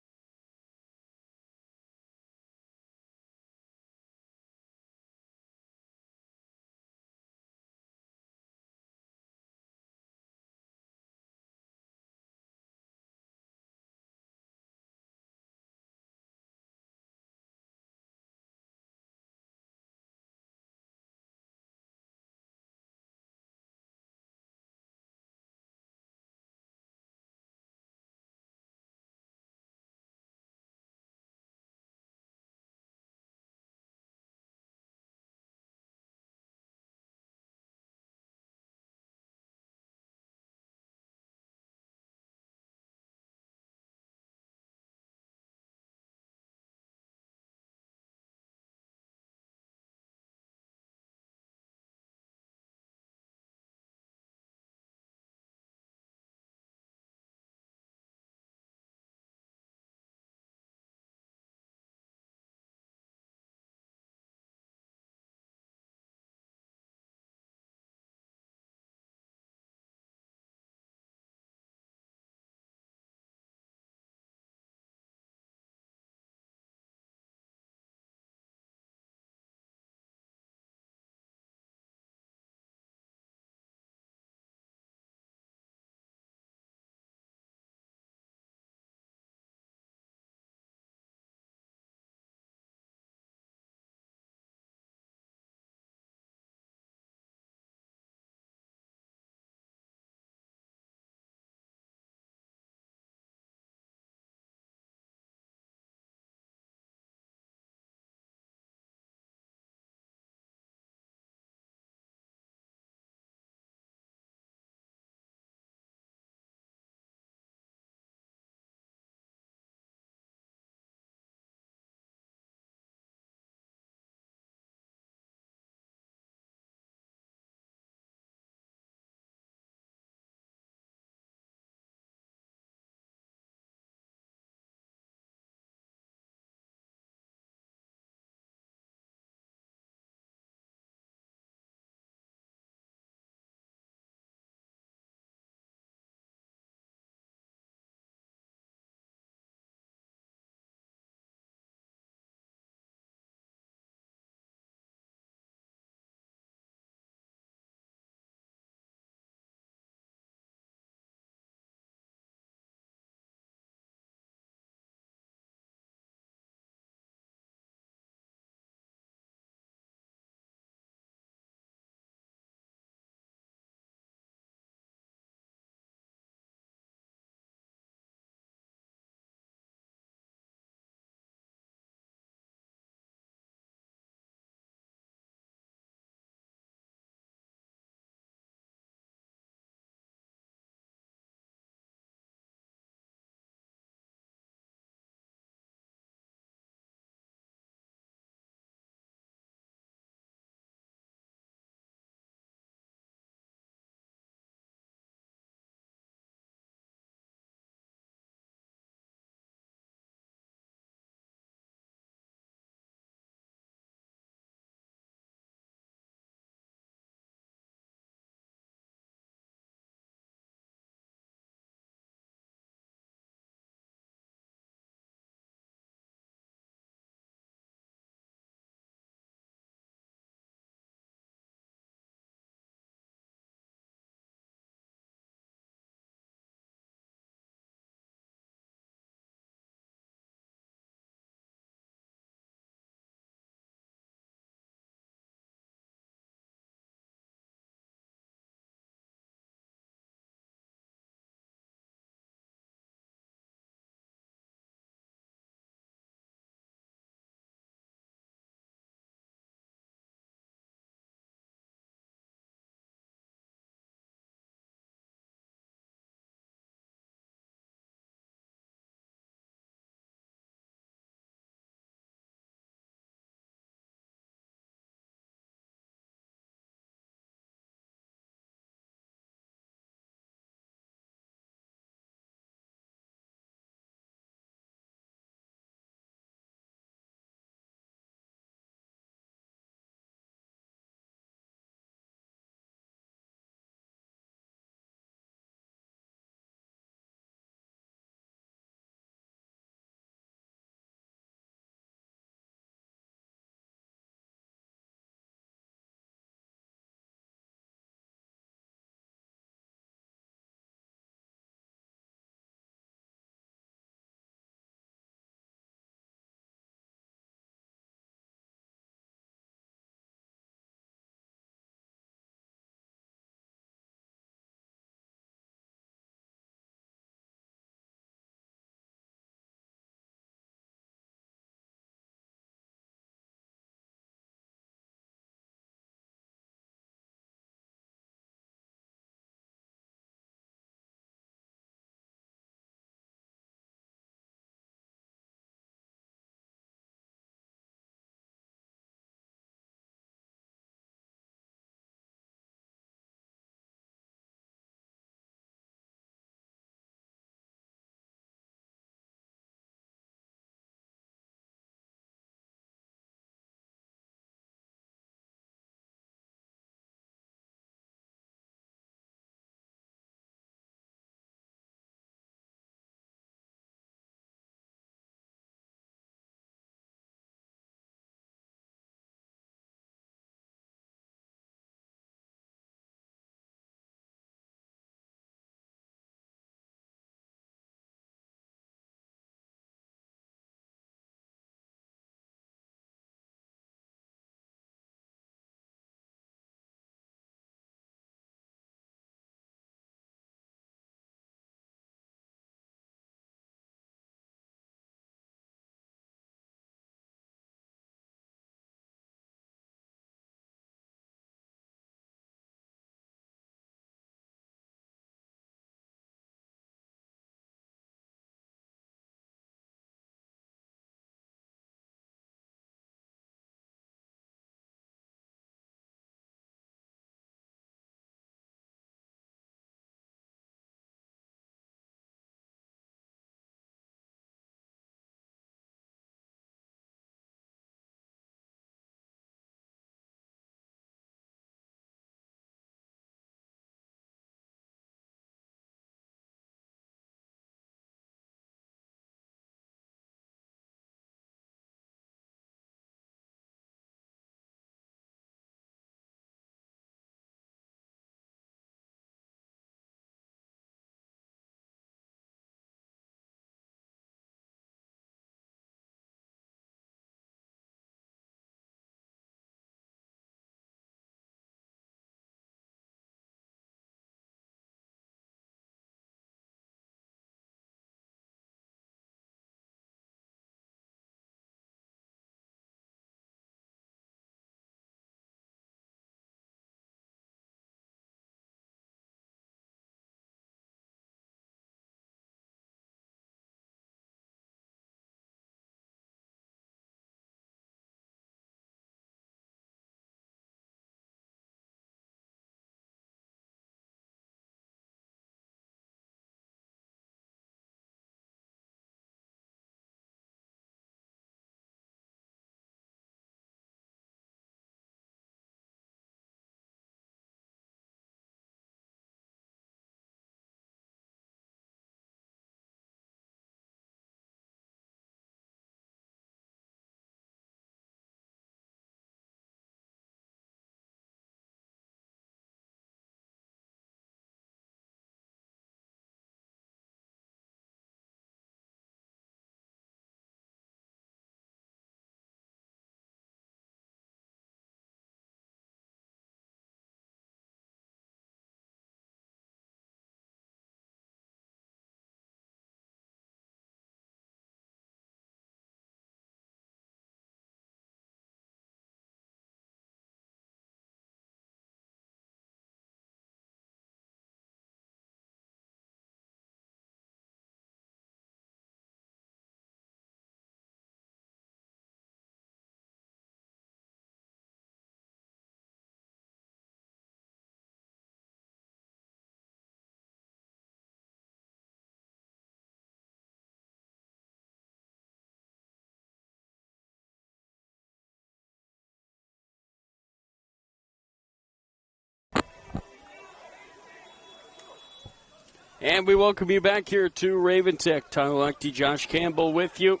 And we welcome you back here to Raven Tech. Tyler Lochte, Josh Campbell with you.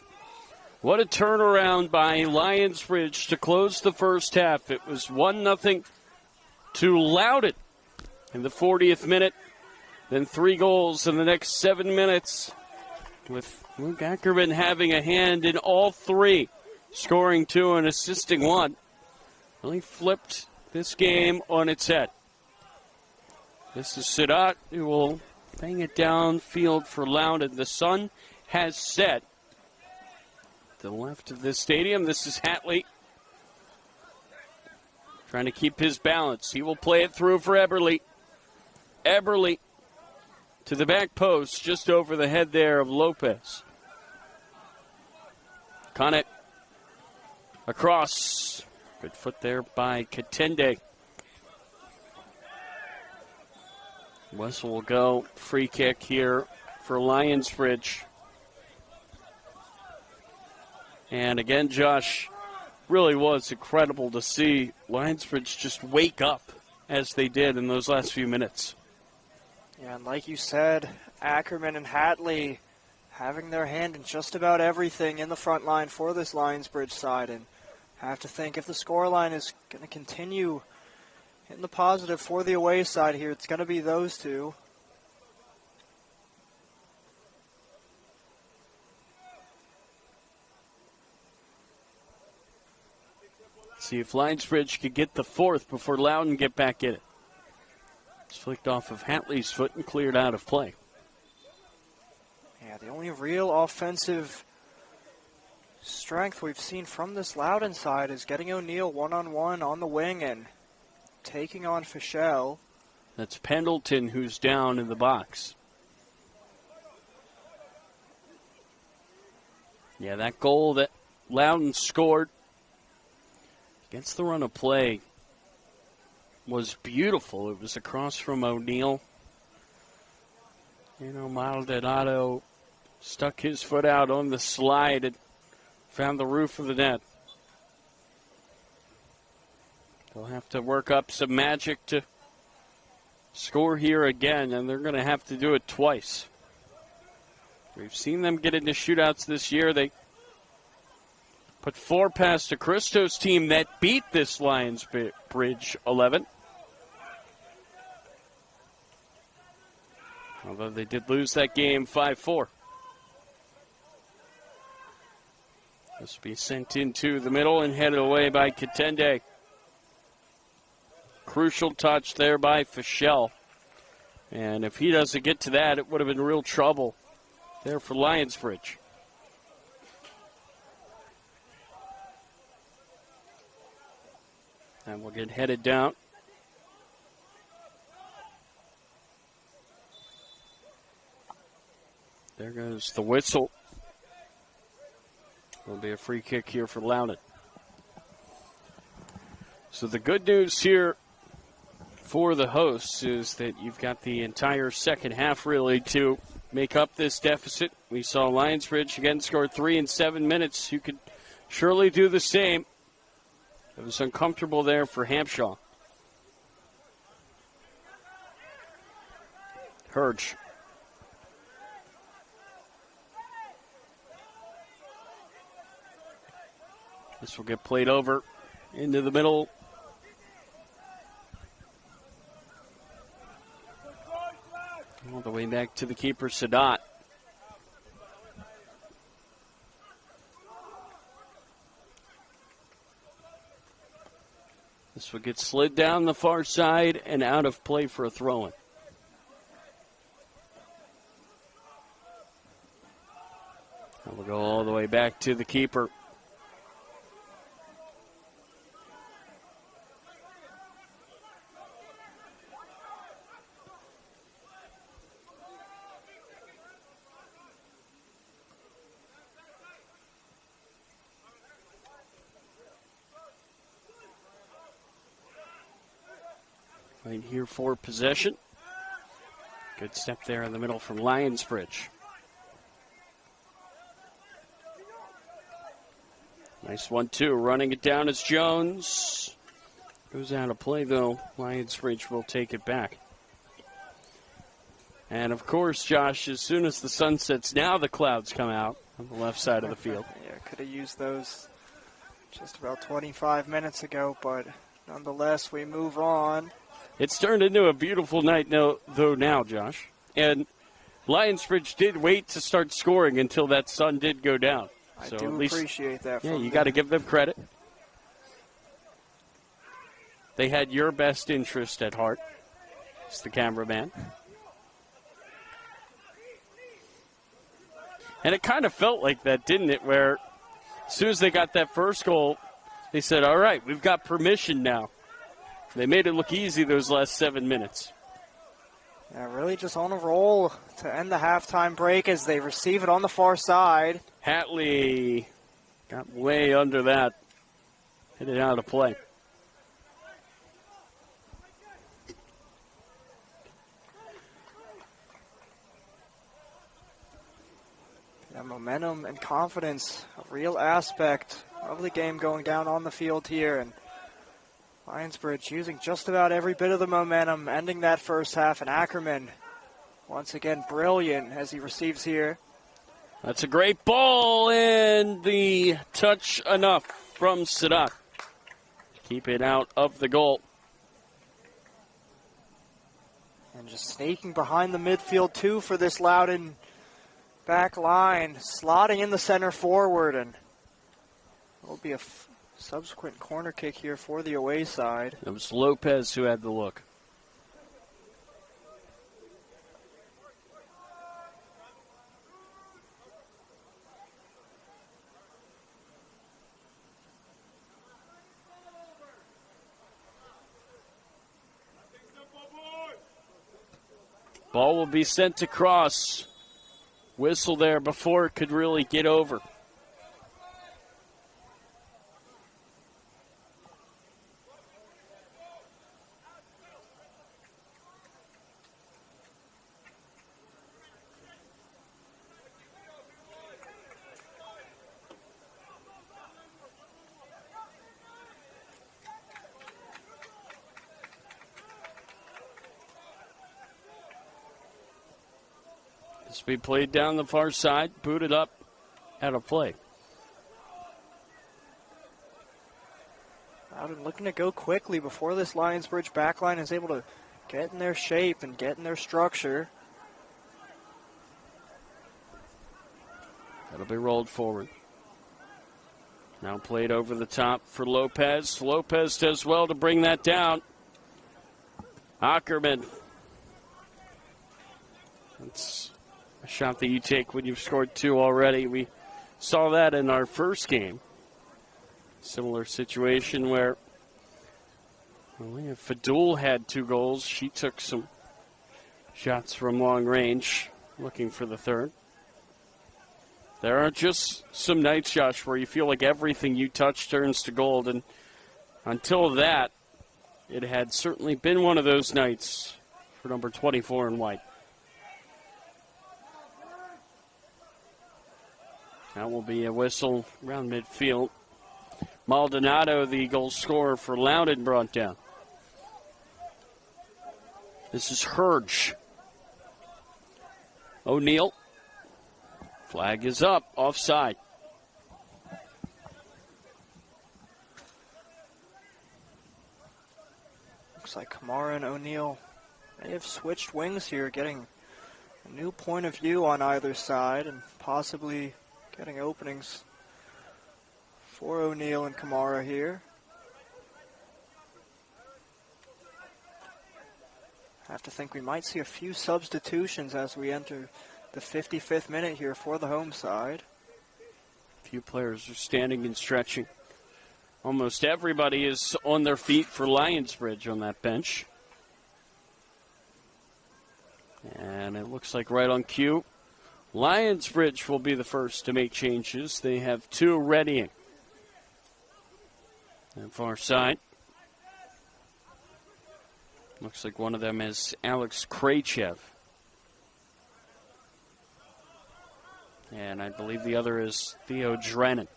What a turnaround by Lionsbridge to close the first half. It was 1-0 to Loudoun in the 40th minute. Then 3 goals in the next 7 minutes, with Luke Ackerman having a hand in all 3, scoring 2 and assisting 1. Really flipped this game on its head. This is Sadat, who will bang it downfield for Loudoun. The sun has set. To the left of this stadium, this is Hatley. Trying to keep his balance. He will play it through for Eberle. Eberle to the back post, just over the head there of Lopez. Connet across. Good foot there by Katende. Wessel will go. Free kick here for Lionsbridge. And again, Josh, really was incredible to see Lionsbridge just wake up as they did in those last few minutes. Yeah, and like you said, Ackerman and Hatley having their hand in just about everything in the front line for this Lionsbridge side. And have to think if the scoreline is going to continue in the positive for the away side here, it's going to be those two. See if Lionsbridge could get the 4th before Loudoun get back in it. It's flicked off of Hatley's foot and cleared out of play. Yeah, the only real offensive strength we've seen from this Loudoun side is getting O'Neill one-on-one on the wing and taking on Fischel. That's Pendleton who's down in the box. Yeah, that goal that Loudoun scored against the run of play was beautiful. It was across from O'Neill. You know, Maldonado stuck his foot out on the slide and found the roof of the net. They'll have to work up some magic to score here again, and they're going to have to do it twice. We've seen them get into shootouts this year. They put 4 past a Christos team that beat this Lionsbridge 11. Although they did lose that game 5-4. This will be sent into the middle and headed away by Katende. Crucial touch there by Fischel. And if he doesn't get to that, it would have been real trouble there for Lionsbridge. And we'll get headed down. There goes the whistle. There'll be a free kick here for Loudoun. So the good news here for the hosts is that you've got the entire second half really to make up this deficit. We saw Lionsbridge again score 3 in 7 minutes. You could surely do the same. It was uncomfortable there for Hampshaw. Hurge. This will get played over into the middle. All the way back to the keeper, Sadat. This will get slid down the far side and out of play for a throw-in. And we'll go all the way back to the keeper. Right here for possession. Good step there in the middle from Lionsbridge. Nice 1-2. Running it down is Jones. Goes out of play, though. Lionsbridge will take it back. And, of course, Josh, as soon as the sun sets, now the clouds come out on the left side of the field. Yeah, could have used those just about 25 minutes ago, but nonetheless, we move on. It's turned into a beautiful night, though, now, Josh. And Lionsbridge did wait to start scoring until that sun did go down. I So do at least, appreciate that. Yeah, you got to give them credit. They had your best interest at heart. It's the cameraman. And it kind of felt like that, didn't it, where as soon as they got that first goal, they said, all right, we've got permission now. They made it look easy those last 7 minutes. Yeah, really just on a roll to end the halftime break as they receive it on the far side. Hatley got way under that. Hit it out of play. Yeah, momentum and confidence, a real aspect of the game going down on the field here. And Lionsbridge using just about every bit of the momentum, ending that first half. And Ackerman, once again, brilliant as he receives here. That's a great ball, and the touch enough from Sadat. Keep it out of the goal. And just sneaking behind the midfield, too, for this Loudoun back line, slotting in the center forward, and it will be a subsequent corner kick here for the away side. It was Lopez who had the look. Ball will be sent across. Whistle there before it could really get over. This will be played down the far side, booted up out of play. Loudoun looking to go quickly before this Lionsbridge backline is able to get in their shape and get in their structure. That'll be rolled forward. Now played over the top for Lopez. Lopez does well to bring that down. Ackerman. That's a shot that you take when you've scored 2 already. We saw that in our first game. Similar situation where Fadul had 2 goals. She took some shots from long range, looking for the third. There are just some nights, Josh, where you feel like everything you touch turns to gold. And until that, it had certainly been one of those nights for number 24 in white. That will be a whistle around midfield. Maldonado, the goal scorer for Loudoun, brought down. This is Herge. O'Neill. Flag is up, offside. Looks like Kamara and O'Neill may have switched wings here, getting a new point of view on either side and possibly getting openings for O'Neill and Kamara here. I have to think we might see a few substitutions as we enter the 55th minute here for the home side. A few players are standing and stretching. Almost everybody is on their feet for Lionsbridge on that bench. And it looks like right on cue, Lionsbridge will be the first to make changes. They have 2 readying. And far side. Looks like one of them is Alex Krejcev. And I believe the other is Theo Drennan.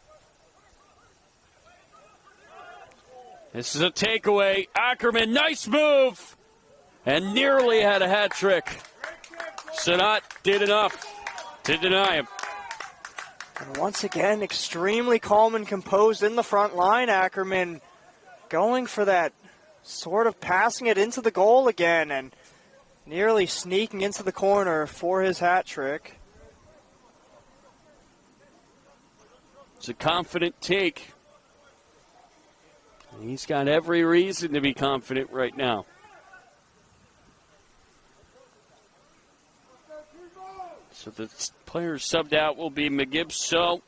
This is a takeaway. Ackerman, nice move! And nearly had a hat trick. Sanat did enough to deny him. And once again, extremely calm and composed in the front line. Ackerman going for that, sort of passing it into the goal again and nearly sneaking into the corner for his hat trick. It's a confident take. And he's got every reason to be confident right now. So the players subbed out will be McGibso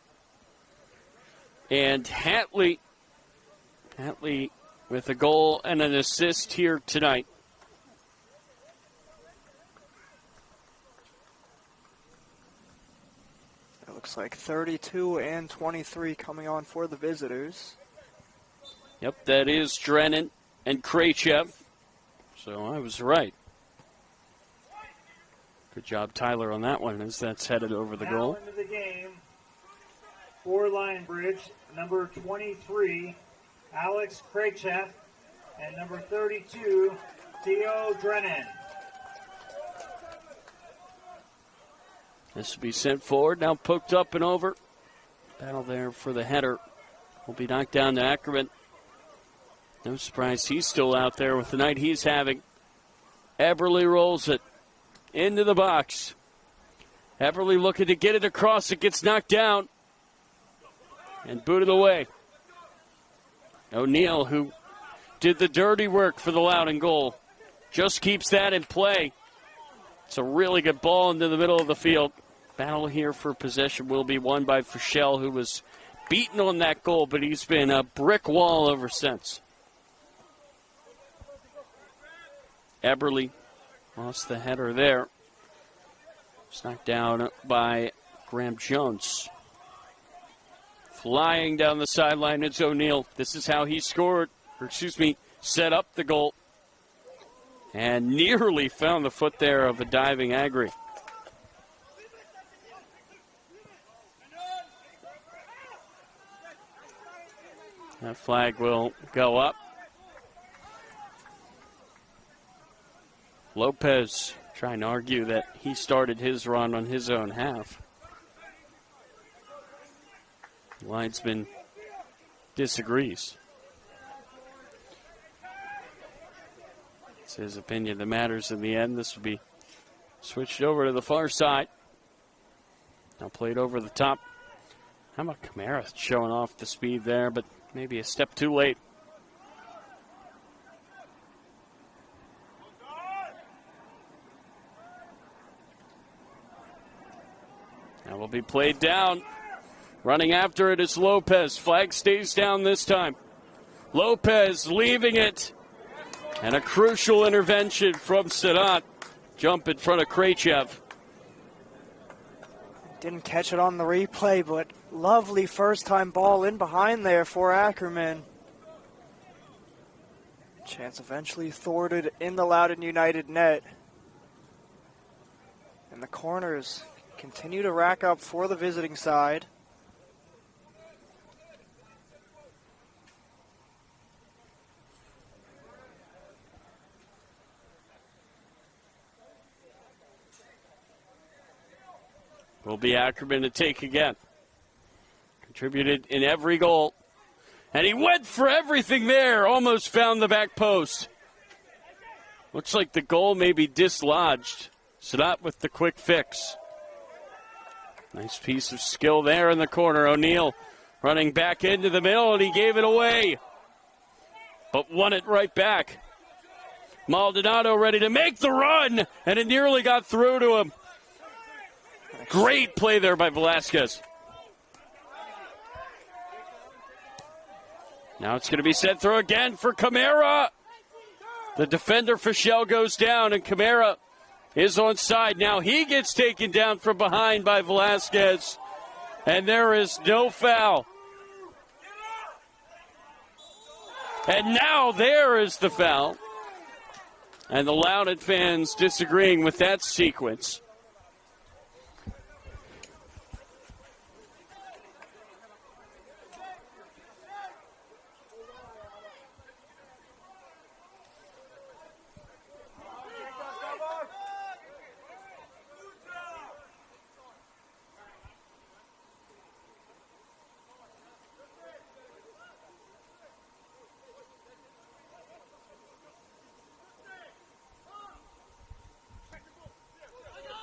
and Hatley. Hatley with a goal and an assist here tonight. It looks like 32 and 23 coming on for the visitors. Yep, that is Drennan and Krejcev. So I was right. Good job, Tyler, on that one as that's headed over the goal. Now into the game for Lionbridge, number 23, Alex Krejcev, and number 32, Theo Drennan. This will be sent forward, now poked up and over. Battle there for the header. Will be knocked down to Ackerman. No surprise he's still out there with the night he's having. Eberle rolls it into the box. Eberle looking to get it across. It gets knocked down and booted away. O'Neill, who did the dirty work for the Loudoun goal, just keeps that in play. It's a really good ball into the middle of the field. Battle here for possession will be won by Fischel, who was beaten on that goal, but he's been a brick wall ever since. Eberle lost the header there. It's knocked down by Graham Jones. Flying down the sideline, it's O'Neill. This is how he set up the goal. And nearly found the foot there of a diving Agri. That flag will go up. Lopez trying to argue that he started his run on his own half. Linesman disagrees. It's his opinion that matters in the end. This will be switched over to the far side. Now played over the top. How about Kamara showing off the speed there, but maybe a step too late. That will be played down. Running after it is Lopez. Flag stays down this time. Lopez leaving it. And a crucial intervention from Sadat. Jump in front of Krejcev. Didn't catch it on the replay, but lovely first-time ball in behind there for Ackerman. Chance eventually thwarted in the Loudoun United net. And the corners continue to rack up for the visiting side. Will be Ackerman to take again. Contributed in every goal. And he went for everything there. Almost found the back post. Looks like the goal may be dislodged. Sadat with the quick fix. Nice piece of skill there in the corner. O'Neill running back into the middle, and he gave it away. But won it right back. Maldonado ready to make the run, and it nearly got through to him. Great play there by Velasquez. Now it's going to be sent through again for Kamara. The defender Fischel goes down, and Kamara is on side. Now he gets taken down from behind by Velasquez, and there is no foul. And now there is the foul. And the Loudoun fans disagreeing with that sequence.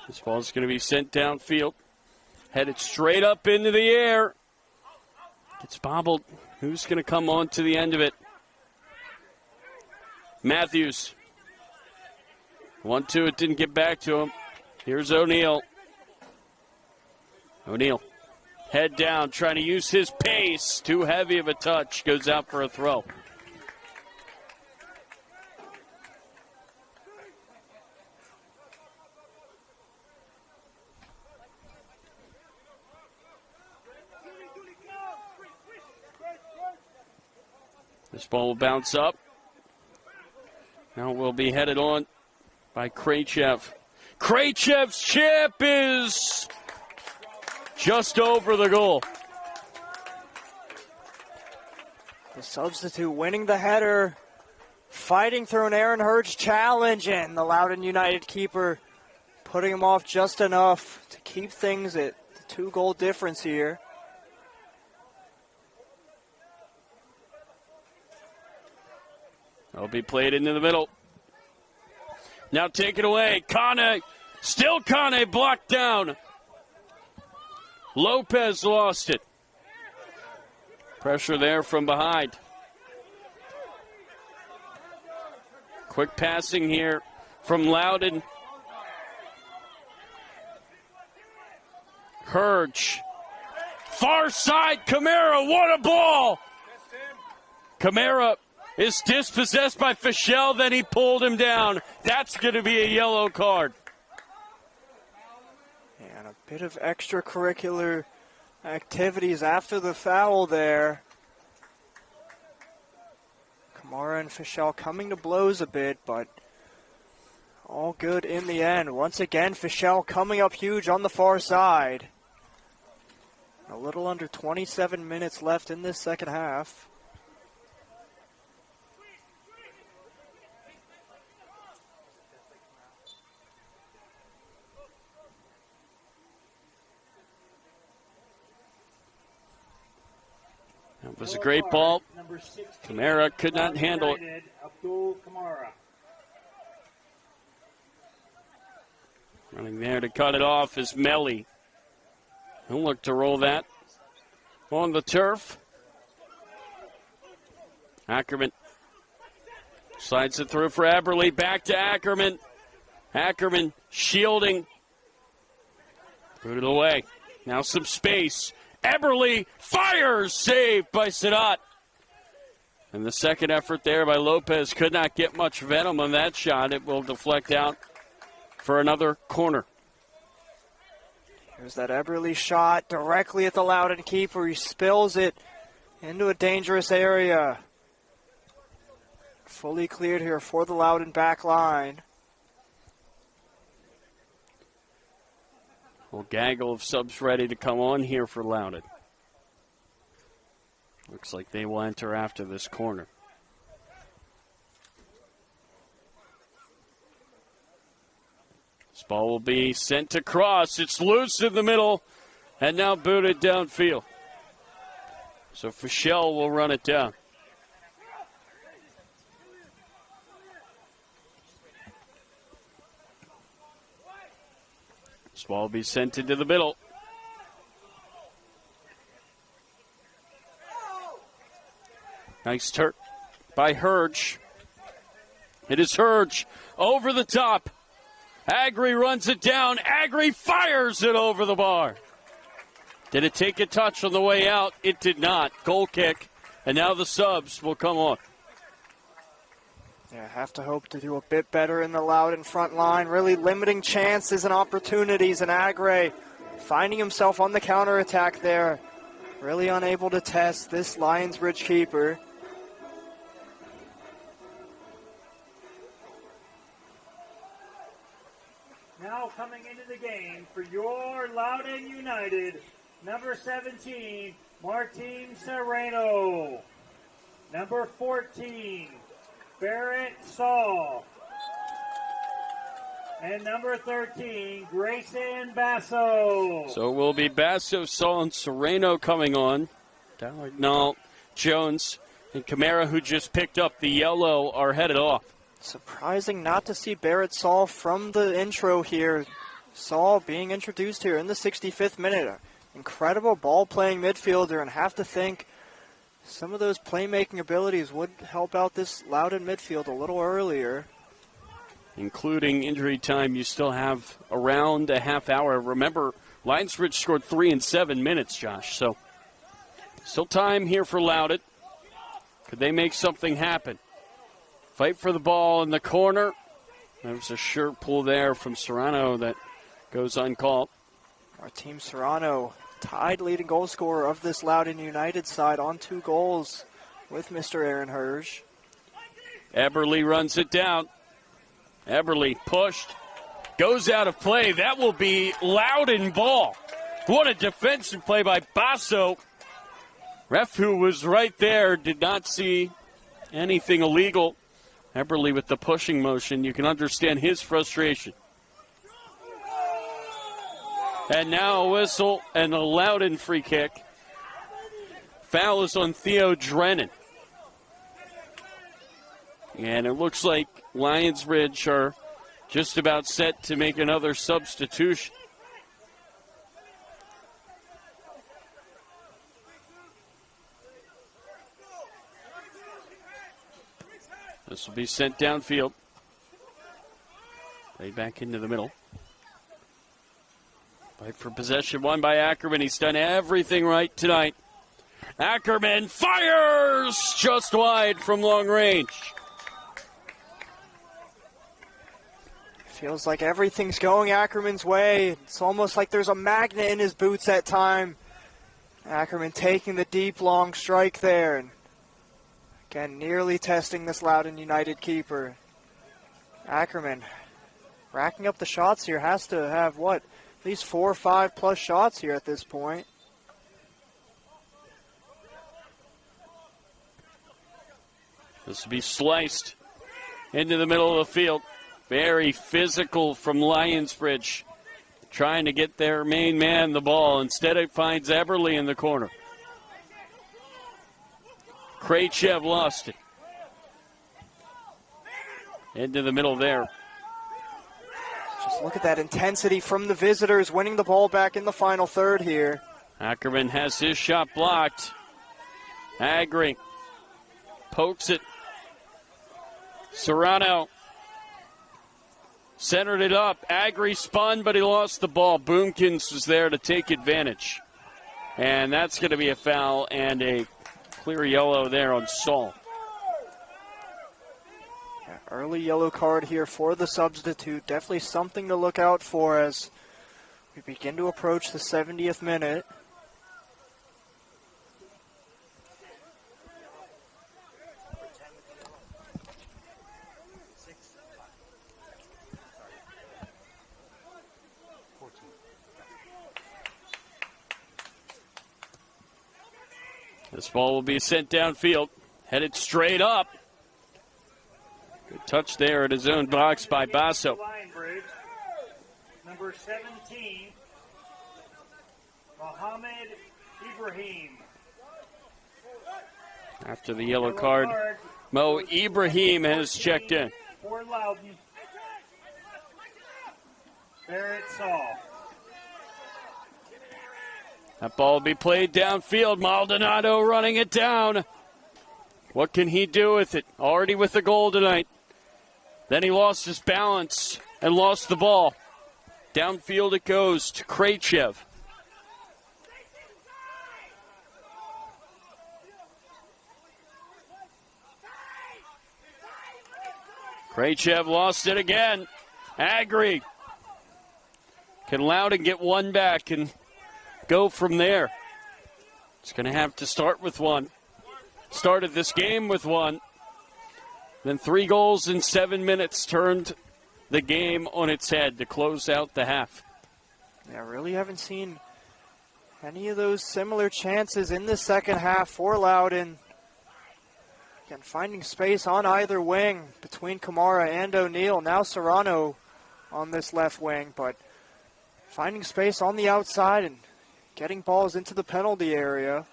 This ball's going to be sent downfield. Headed straight up into the air. Gets bobbled. Who's going to come on to the end of it? Matthews. 1-2, it didn't get back to him. Here's O'Neal. O'Neal, head down, trying to use his pace. Too heavy of a touch. Goes out for a throw. This ball will bounce up. Now it will be headed on by Krejcev. Krejcev's chip is just over the goal. The substitute winning the header, fighting through an Aaron Hurts challenge, and the Loudoun United keeper putting him off just enough to keep things at the 2-goal difference here. That'll be played into the middle. Now take it away. Kane, still Kane blocked down. Lopez lost it. Pressure there from behind. Quick passing here from Loudoun. Hurge. Far side, Camara, what a ball! Camara is dispossessed by Fischel, then he pulled him down. That's going to be a yellow card. And a bit of extracurricular activities after the foul there. Kamara and Fischel coming to blows a bit, but all good in the end. Once again, Fischel coming up huge on the far side. A little under 27 minutes left in this second half. That was a great ball. Kamara could not handle it. Running there to cut it off is Melly. He'll look to roll that on the turf. Ackerman slides it through for Eberle. Back to Ackerman. Ackerman shielding. Put it away. Now some space. Eberle fires, saved by Sadat. And the second effort there by Lopez could not get much venom on that shot. It will deflect out for another corner. Here's that Eberle shot directly at the Loudoun keeper. He spills it into a dangerous area. Fully cleared here for the Loudoun back line. Well, gaggle of subs ready to come on here for Loudoun. Looks like they will enter after this corner. This ball will be sent to cross. It's loose in the middle and now booted downfield. So Fischel will run it down. This ball will be sent into the middle. Nice turn by Hurge. It is Hurge over the top. Agri runs it down. Agri fires it over the bar. Did it take a touch on the way out? It did not. Goal kick. And now the subs will come on. Yeah, have to hope to do a bit better in the Loudoun front line. Really limiting chances and opportunities. And Agri finding himself on the counterattack there. Really unable to test this Lionsbridge keeper. Now coming into the game for your Loudoun United, number 17, Martin Serrano. Number 14, Barrett Saul. And number 13, Grayson Basso. So it will be Basso, Saul, and Serrano coming on. Dallagnol, Jones, and Camara, who just picked up the yellow, are headed off. Surprising not to see Barrett Saul from the intro here. saw being introduced here in the 65th minute. An incredible ball-playing midfielder, and have to think some of those playmaking abilities would help out this Loudoun midfield a little earlier. Including injury time, you still have around a half hour. Remember, Lionsbridge scored 3 in 7 minutes, Josh. So still time here for Loudoun. Could they make something happen? Fight for the ball in the corner. There's a shirt pull there from Serrano that goes uncalled. Our team Serrano, tied leading goal scorer of this Loudoun United side on 2 goals with Mr. Aaron Hirsch. Eberle runs it down. Eberle pushed. Goes out of play. That will be Loudoun ball. What a defensive play by Basso. Ref, who was right there, did not see anything illegal. Eberle with the pushing motion. You can understand his frustration. And now a whistle and a Loudoun free kick. Foul is on Theo Drennan. And it looks like Lionsbridge are just about set to make another substitution. This will be sent downfield. Played back into the middle. Fight for possession, won by Ackerman. He's done everything right tonight. Ackerman fires just wide from long range. Feels like everything's going Ackerman's way. It's almost like there's a magnet in his boots at time. Ackerman taking the deep, long strike there. And again, nearly testing this Loudoun United keeper. Ackerman racking up the shots here. Has to have, what, at least 4 or 5 plus shots here at this point. This will be sliced into the middle of the field. Very physical from Lionsbridge, trying to get their main man the ball. Instead, it finds Eberle in the corner. Krejcev lost it. Into the middle there. Just look at that intensity from the visitors, winning the ball back in the final third here. Ackerman has his shot blocked. Agri pokes it. Serrano centered it up. Agri spun, but he lost the ball. Boomkins was there to take advantage. And that's going to be a foul and a clear yellow there on Saul. Yeah, early yellow card here for the substitute. Definitely something to look out for as we begin to approach the 70th minute. This ball will be sent downfield, headed straight up. Good touch there at his own box by Basso. Lionbridge, number 17, Mohamed Ibrahim. After the yellow card, Mo Ibrahim has checked in. For Loudoun, Barrett Saul. That ball will be played downfield. Maldonado running it down. What can he do with it? Already with the goal tonight. Then he lost his balance and lost the ball. Downfield it goes to Krejcev. Krejcev lost it again. Agri. Can Loudoun get one back and go from there? It's going to have to start with one. Started this game with one. Then 3 goals in 7 minutes turned the game on its head to close out the half. Yeah, really haven't seen any of those similar chances in the second half for Loudoun. Again, finding space on either wing between Kamara and O'Neill. Now Serrano on this left wing, but finding space on the outside and getting balls into the penalty area.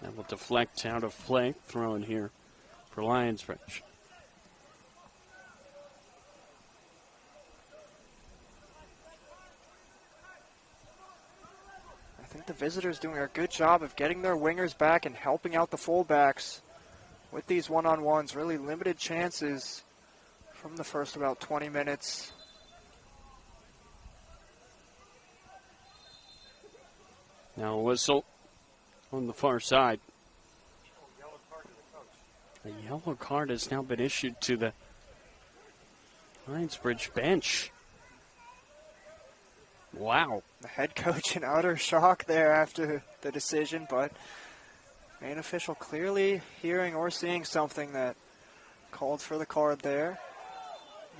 That will deflect out of play. Throw in here for Lionsbridge. think the visitors doing a good job of getting their wingers back and helping out the fullbacks with these one-on-ones. Really limited chances from the first about 20 minutes. Now a whistle on the far side. A yellow card has now been issued to the Lionsbridge bench. Wow. The head coach in utter shock there after the decision, but main official clearly hearing or seeing something that called for the card there.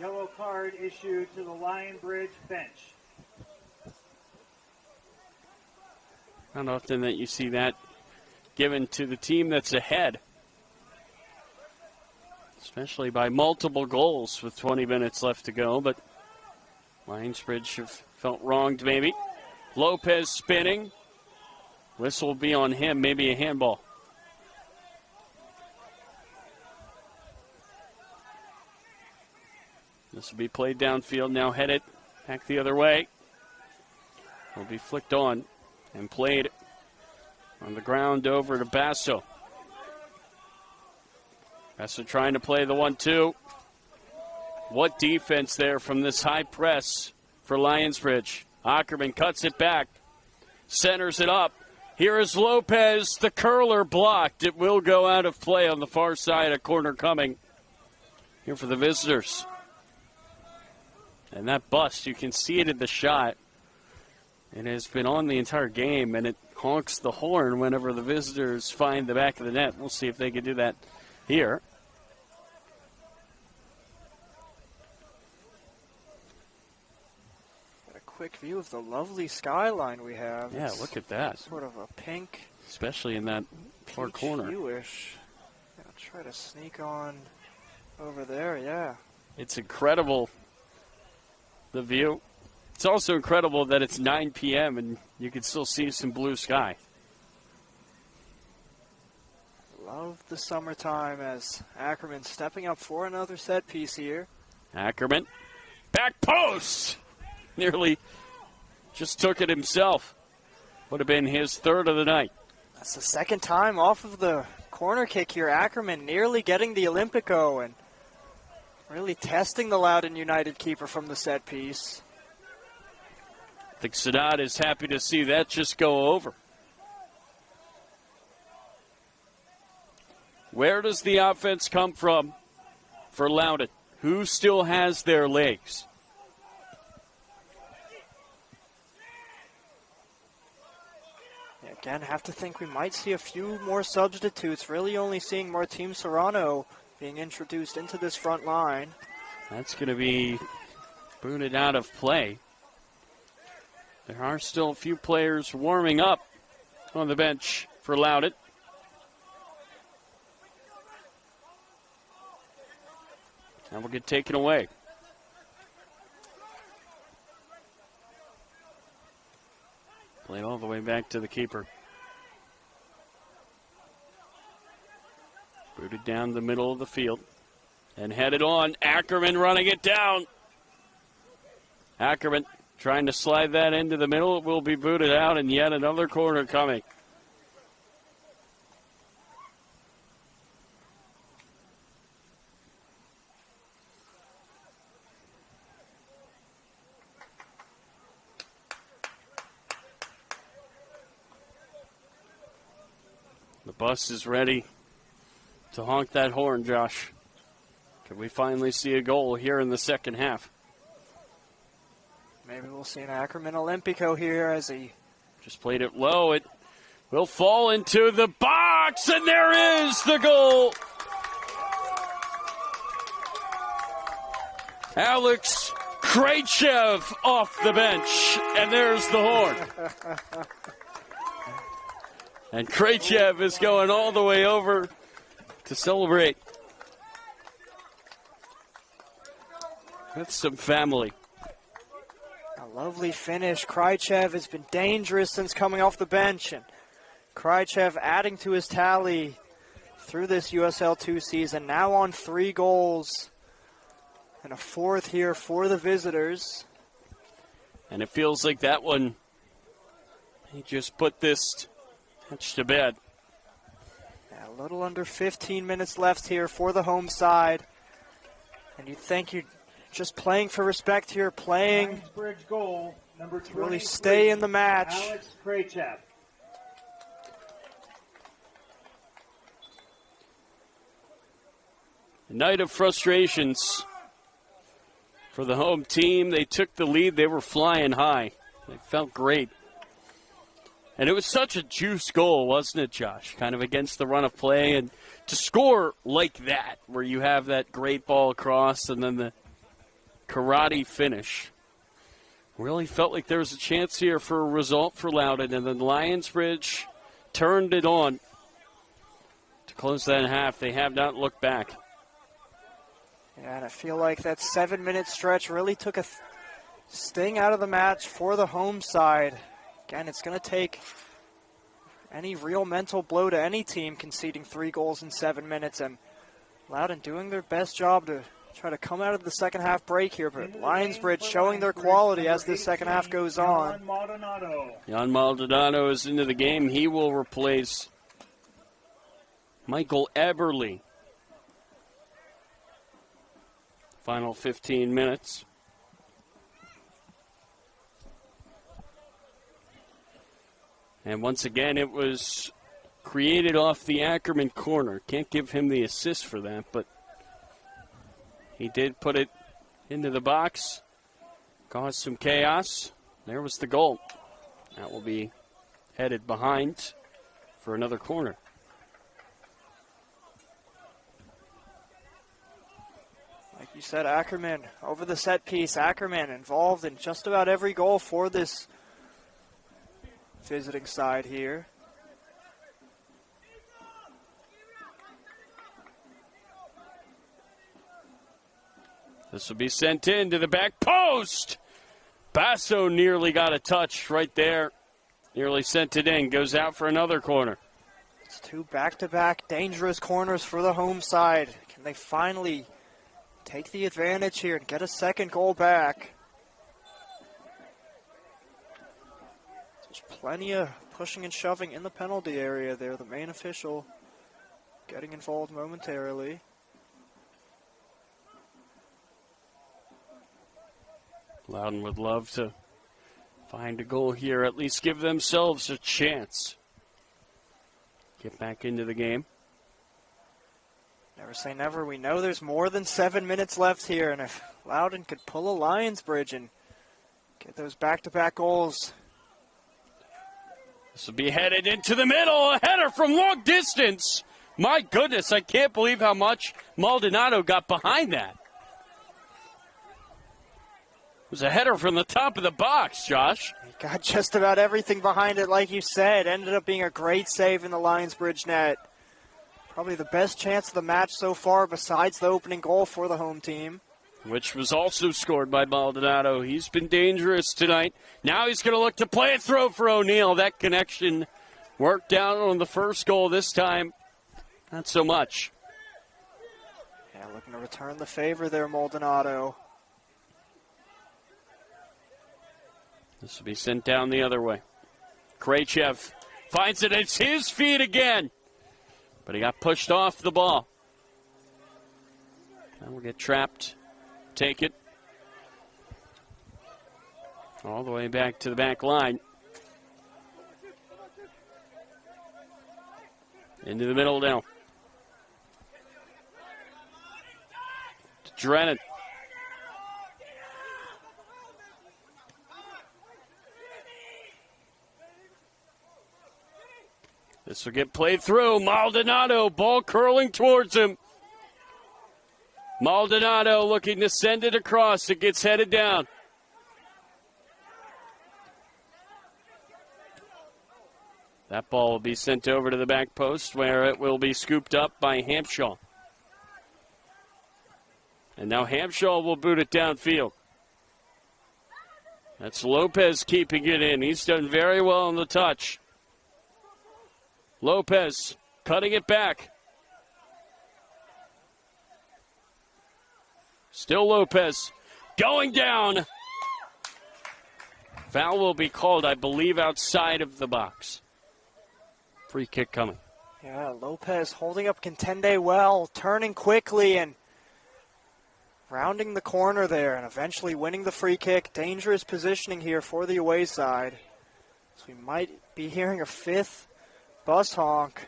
Yellow card issued to the Lionsbridge bench. Not often that you see that given to the team that's ahead, especially by multiple goals with 20 minutes left to go, but Lionsbridge have felt wronged maybe. Lopez spinning. Whistle will be on him, maybe a handball. This will be played downfield, now headed back the other way. Will be flicked on and played on the ground over to Basso. Basso trying to play the 1-2. What defense there from this high press for Lionsbridge. Ackerman cuts it back, centers it up. Here is Lopez, the curler blocked. It will go out of play on the far side, a corner coming here for the visitors. And that bust, you can see it in the shot. It has been on the entire game, and it honks the horn whenever the visitors find the back of the net. We'll see if they can do that here. Got a quick view of the lovely skyline we have. Yeah, look at that. Sort of a pink, especially in that far corner. Peach-hueish. I'll try to sneak on over there, yeah. It's incredible, the view. It's also incredible that it's 9 p.m. and you can still see some blue sky. Love the summertime as Ackerman stepping up for another set piece here. Ackerman, back post! Nearly just took it himself. Would have been his third of the night. That's the second time off of the corner kick here. Ackerman nearly getting the Olympico and really testing the Loudoun United keeper from the set piece. I think Sadat is happy to see that just go over. Where does the offense come from for Loudoun? Who still has their legs? Yeah, again, have to think we might see a few more substitutes. Really only seeing Martim Serrano being introduced into this front line. That's going to be booted out of play. There are still a few players warming up on the bench for Loudoun. That will get taken away. Played all the way back to the keeper. Booted down the middle of the field and headed on. Ackerman running it down. Ackerman trying to slide that into the middle. It will be booted out, and yet another corner coming. The bus is ready to honk that horn, Josh. Can we finally see a goal here in the second half? Maybe we'll see an Ackerman Olympico here as he just played it low. It will fall into the box, and there is the goal. Alex Krejcev off the bench, and there's the horn. And Krejcev is going all the way over to celebrate with some family. A lovely finish. Krejcev has been dangerous since coming off the bench, and Krejcev adding to his tally through this USL 2 season, now on 3 goals and a 4th here for the visitors. And it feels like that one He just put this touch to bed. Yeah, a little under 15 minutes left here for the home side. And you'd think you're just playing for respect here, playing Lionsbridge goal, number to really 23, stay in the match. Alex Kraychap. A night of frustrations for the home team. They took the lead. They were flying high. They felt great. And it was such a juice goal, wasn't it, Josh? Kind of against the run of play. And to score like that, where you have that great ball across and then the karate finish, really felt like there was a chance here for a result for Loudoun. And then Lionsbridge turned it on to close that half. They have not looked back. Yeah, and I feel like that 7-minute stretch really took a sting out of the match for the home side. Again, it's going to take any real mental blow to any team conceding 3 goals in 7 minutes, and Loudoun doing their best job to try to come out of the second half break here, but Lionsbridge showing their quality as this second half goes on. Jan Maldonado is into the game. He will replace Michael Eberle. Final 15 minutes. And once again, it was created off the Ackerman corner. Can't give him the assist for that, but he did put it into the box. Caused some chaos. There was the goal. That will be headed behind for another corner. Like you said, Ackerman over the set piece. Ackerman involved in just about every goal for this visiting side here. This will be sent in to the back post. Basso nearly got a touch right there. Nearly sent it in. Goes out for another corner. It's 2 back-to-back dangerous corners for the home side. Can they finally take the advantage here and get a second goal back? There's plenty of pushing and shoving in the penalty area there. The main official getting involved momentarily. Loudoun would love to find a goal here, at least give themselves a chance. Get back into the game. Never say never. We know there's more than 7 minutes left here, and if Loudoun could pull a Lionsbridge and get those back-to-back goals. This will be headed into the middle. A header from long distance. My goodness, I can't believe how much Maldonado got behind that. It was a header from the top of the box, Josh. He got just about everything behind it, like you said. Ended up being a great save in the Lionsbridge net. Probably the best chance of the match so far besides the opening goal for the home team. Which was also scored by Maldonado. He's been dangerous tonight. Now he's going to look to play it through for O'Neill. That connection worked out on the first goal this time. Not so much. Yeah, looking to return the favor there, Maldonado. This will be sent down the other way. Kraychap finds it. It's his feet again. But he got pushed off the ball. Now we'll get trapped. Take it. All the way back to the back line. Into the middle now. To Drennan. This will get played through. Maldonado, ball curling towards him. Maldonado looking to send it across. It gets headed down. That ball will be sent over to the back post where it will be scooped up by Hampshaw. And now Hampshaw will boot it downfield. That's Lopez keeping it in. He's done very well on the touch. Lopez cutting it back. Still Lopez going down. Foul will be called, I believe, outside of the box. Free kick coming. Yeah, Lopez holding up Contende well, turning quickly and rounding the corner there and eventually winning the free kick. Dangerous positioning here for the away side. So we might be hearing a fifth bus honk.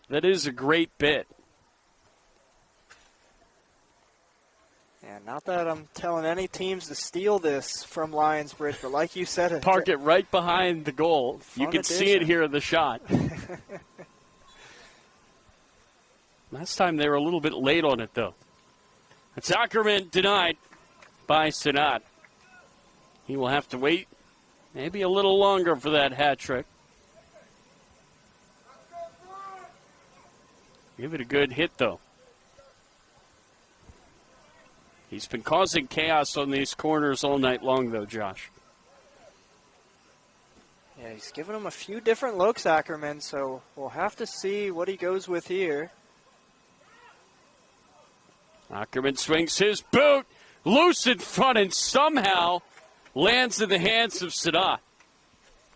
That is a great bit. Yeah, not that I'm telling any teams to steal this from Lionsbridge, but like you said, Park it right behind the goal. You can see it here in the shot. Last time they were a little bit late on it, though. It's Ackerman denied by Sanat. He will have to wait maybe a little longer for that hat trick. Give it a good hit, though. He's been causing chaos on these corners all night long, though, Josh. Yeah, he's given him a few different looks, Ackerman, so we'll have to see what he goes with here. Ackerman swings his boot, loose in front, and somehow lands in the hands of Sadat.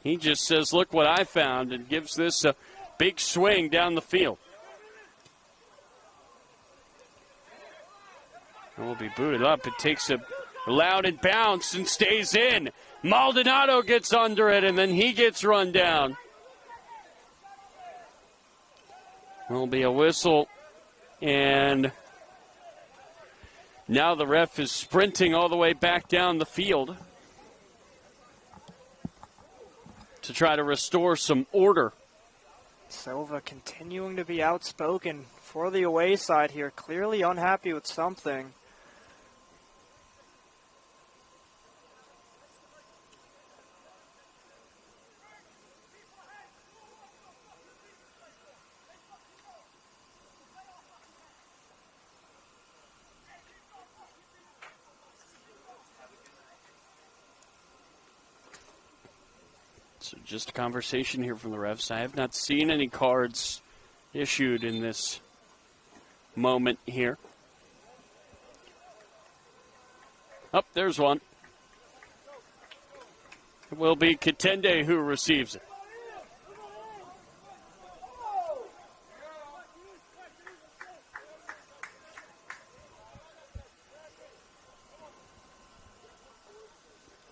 He just says, look what I found, and gives this a big swing down the field. It will be booted up. It takes a loud and bounce and stays in. Maldonado gets under it, and then he gets run down. There'll be a whistle, and now the ref is sprinting all the way back down the field to try to restore some order. Silva continuing to be outspoken for the away side here, clearly unhappy with something. So just a conversation here from the refs. I have not seen any cards issued in this moment here. Oh, there's one. It will be Katende who receives it.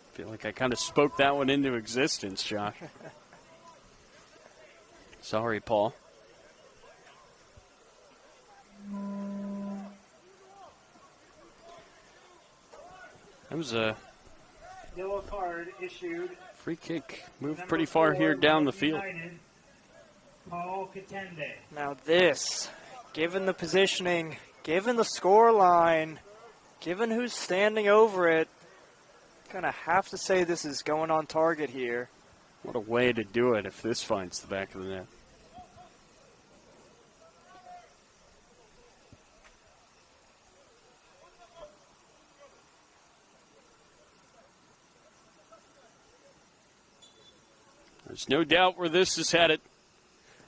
I feel like I kind of spoke that one into existence, Josh. Sorry, Paul. That was a yellow card issued. Free kick. Moved pretty far here down the field. United, Paul Katende. Now this, given the positioning, given the score line, given who's standing over it, gonna have to say this is going on target here. What a way to do it if this finds the back of the net. There's no doubt where this is headed.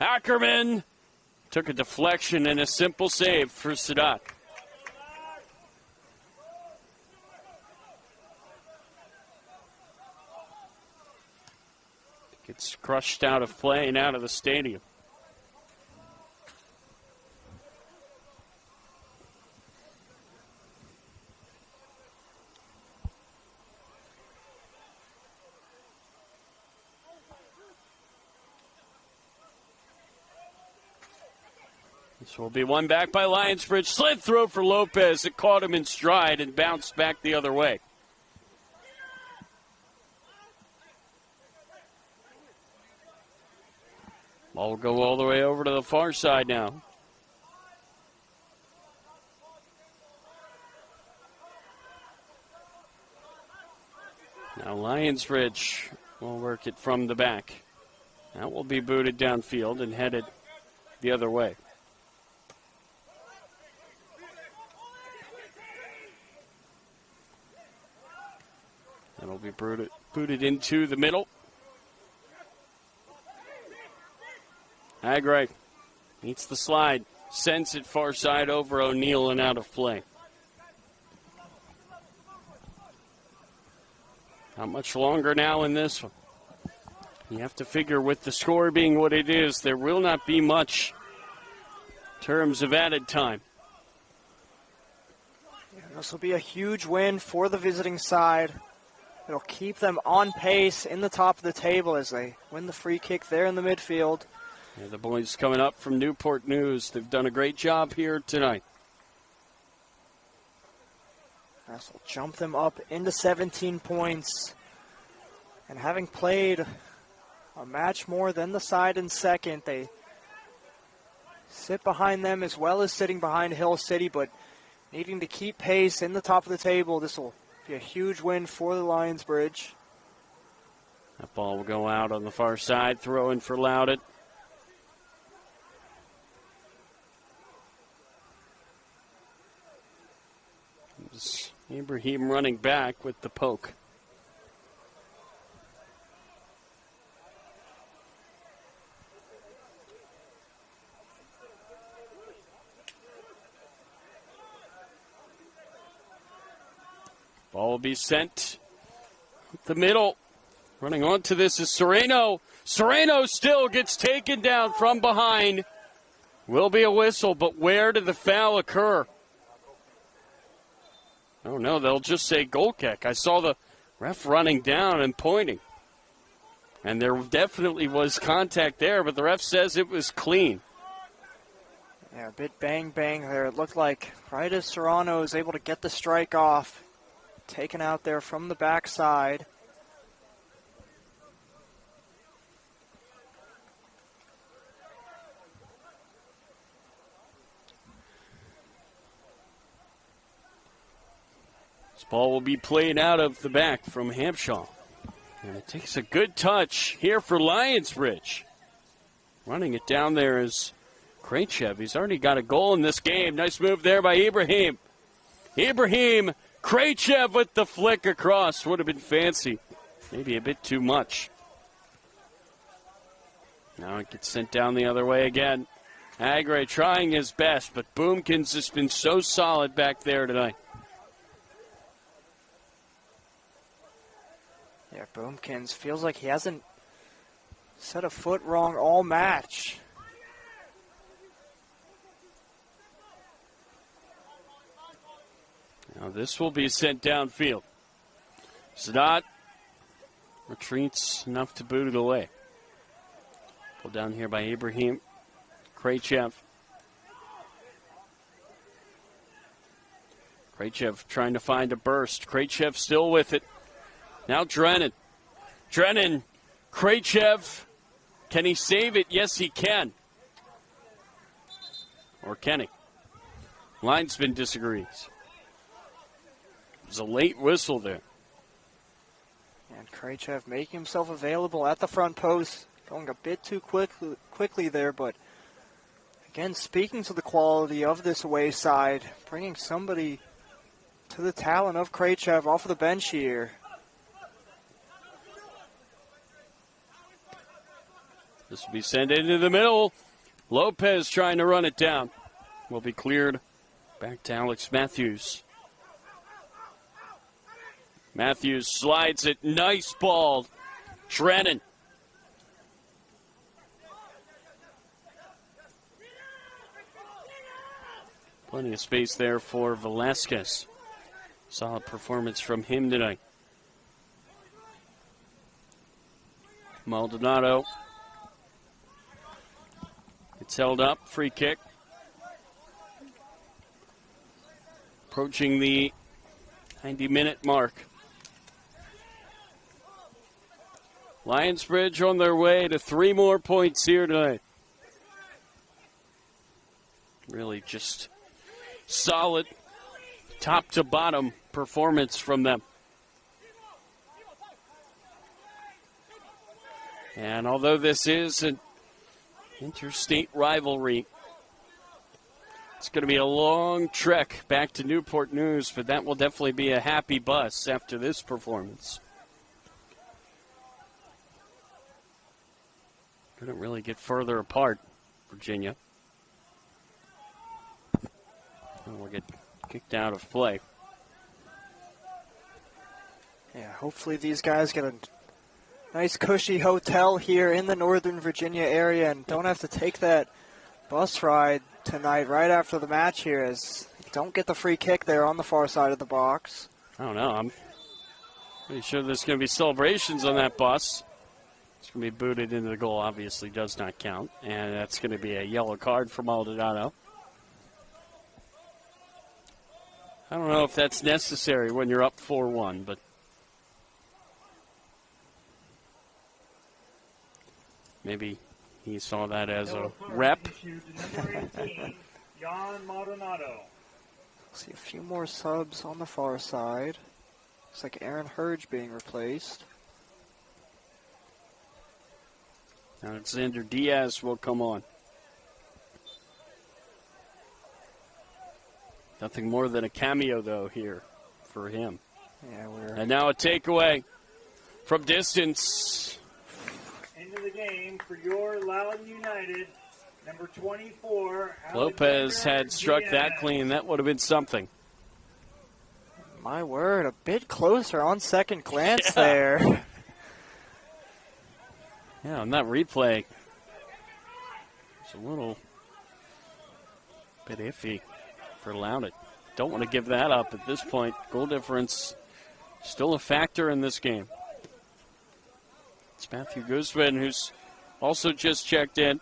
Ackerman took a deflection and a simple save for Sadat. Gets crushed out of play and out of the stadium. This will be won back by Lionsbridge. Slid throw for Lopez. It caught him in stride and bounced back the other way. Ball will go all the way over to the far side now. Now Lionsbridge will work it from the back. That will be booted downfield and headed the other way. That'll be booted into the middle. Agray meets the slide, sends it far side over O'Neal and out of play. Not much longer now in this one. You have to figure with the score being what it is, there will not be much in terms of added time. This will be a huge win for the visiting side. It'll keep them on pace in the top of the table as they win the free kick there in the midfield. Yeah, the boys coming up from Newport News, they've done a great job here tonight. This will jump them up into 17 points. And having played a match more than the side in second, they sit behind them as well as sitting behind Hill City, but needing to keep pace in the top of the table. This will be a huge win for the Lionsbridge. That ball will go out on the far side, throw in for Loudon. Ibrahim running back with the poke. Ball will be sent up the middle. Running onto this is Sereno. Sereno still gets taken down from behind. Will be a whistle, but where did the foul occur? Oh, no, they'll just say goal kick. I saw the ref running down and pointing. And there definitely was contact there, but the ref says it was clean. Yeah, a bit bang-bang there. It looked like right as Serrano is able to get the strike off, taken out there from the backside. This ball will be played out of the back from Hampshaw. And it takes a good touch here for Lionsbridge. Running it down there is Krejcev. He's already got a goal in this game. Nice move there by Ibrahim. Ibrahim, Krejcev with the flick across. Would have been fancy. Maybe a bit too much. Now it gets sent down the other way again. Agre trying his best, but Boomkins has been so solid back there tonight. Yeah, Boomkins feels like he hasn't set a foot wrong all match. Now this will be sent downfield. Sadat retreats enough to boot it away. Pulled down here by Ibrahim. Krejcev. Krejcev trying to find a burst. Krejcev still with it. Now Drennan. Drennan. Krejcev. Can he save it? Yes, he can. Or can he? Linesman disagrees. There's a late whistle there. And Krejcev making himself available at the front post. Going a bit too quickly there, but again, speaking to the quality of this away side, bringing somebody to the talent of Krejcev off of the bench here. This will be sent into the middle. Lopez trying to run it down. Will be cleared back to Alex Matthews. Matthews slides it. Nice ball. Drennan. Plenty of space there for Velasquez. Solid performance from him tonight. Maldonado. It's held up. Free kick. Approaching the 90-minute mark. Lionsbridge on their way to 3 more points here tonight. Really just solid top to bottom performance from them. And although this is an interstate rivalry, it's going to be a long trek back to Newport News, but that will definitely be a happy bus after this performance. Couldn't really get further apart, Virginia. And we'll get kicked out of play. Yeah, hopefully these guys get a nice cushy hotel here in the Northern Virginia area and don't have to take that bus ride tonight right after the match here, as don't get the free kick there on the far side of the box. I don't know. I'm pretty sure there's going to be celebrations on that bus. It's going to be booted into the goal. Obviously does not count. And that's going to be a yellow card for Maldonado. I don't know if that's necessary when you're up 4-1, but maybe he saw that as a rep. See a few more subs on the far side. Looks like Aaron Hurge being replaced. Alexander Diaz will come on. Nothing more than a cameo, though, here for him. Yeah, and now a takeaway from distance. Into the game for your Loudoun United, number 24. Lopez had struck Diaz. that clean. That would have been something. My word, a bit closer on second glance there. Yeah, on that replay, it's a little bit iffy for Loudoun. Don't want to give that up at this point. Goal difference still a factor in this game. It's Matthew Guzman, who's also just checked in.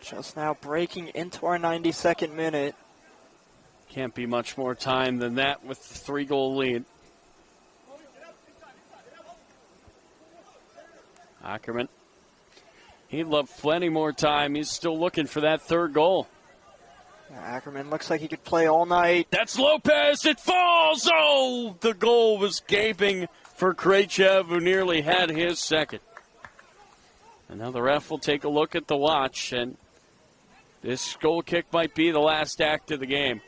Just now breaking into our 92nd minute. Can't be much more time than that with the 3-goal lead. Ackerman. He'd love plenty more time. He's still looking for that third goal. Ackerman looks like he could play all night. That's Lopez. It falls. Oh, the goal was gaping for Krejcev, who nearly had his second. And now the ref will take a look at the watch, and this goal kick might be the last act of the game.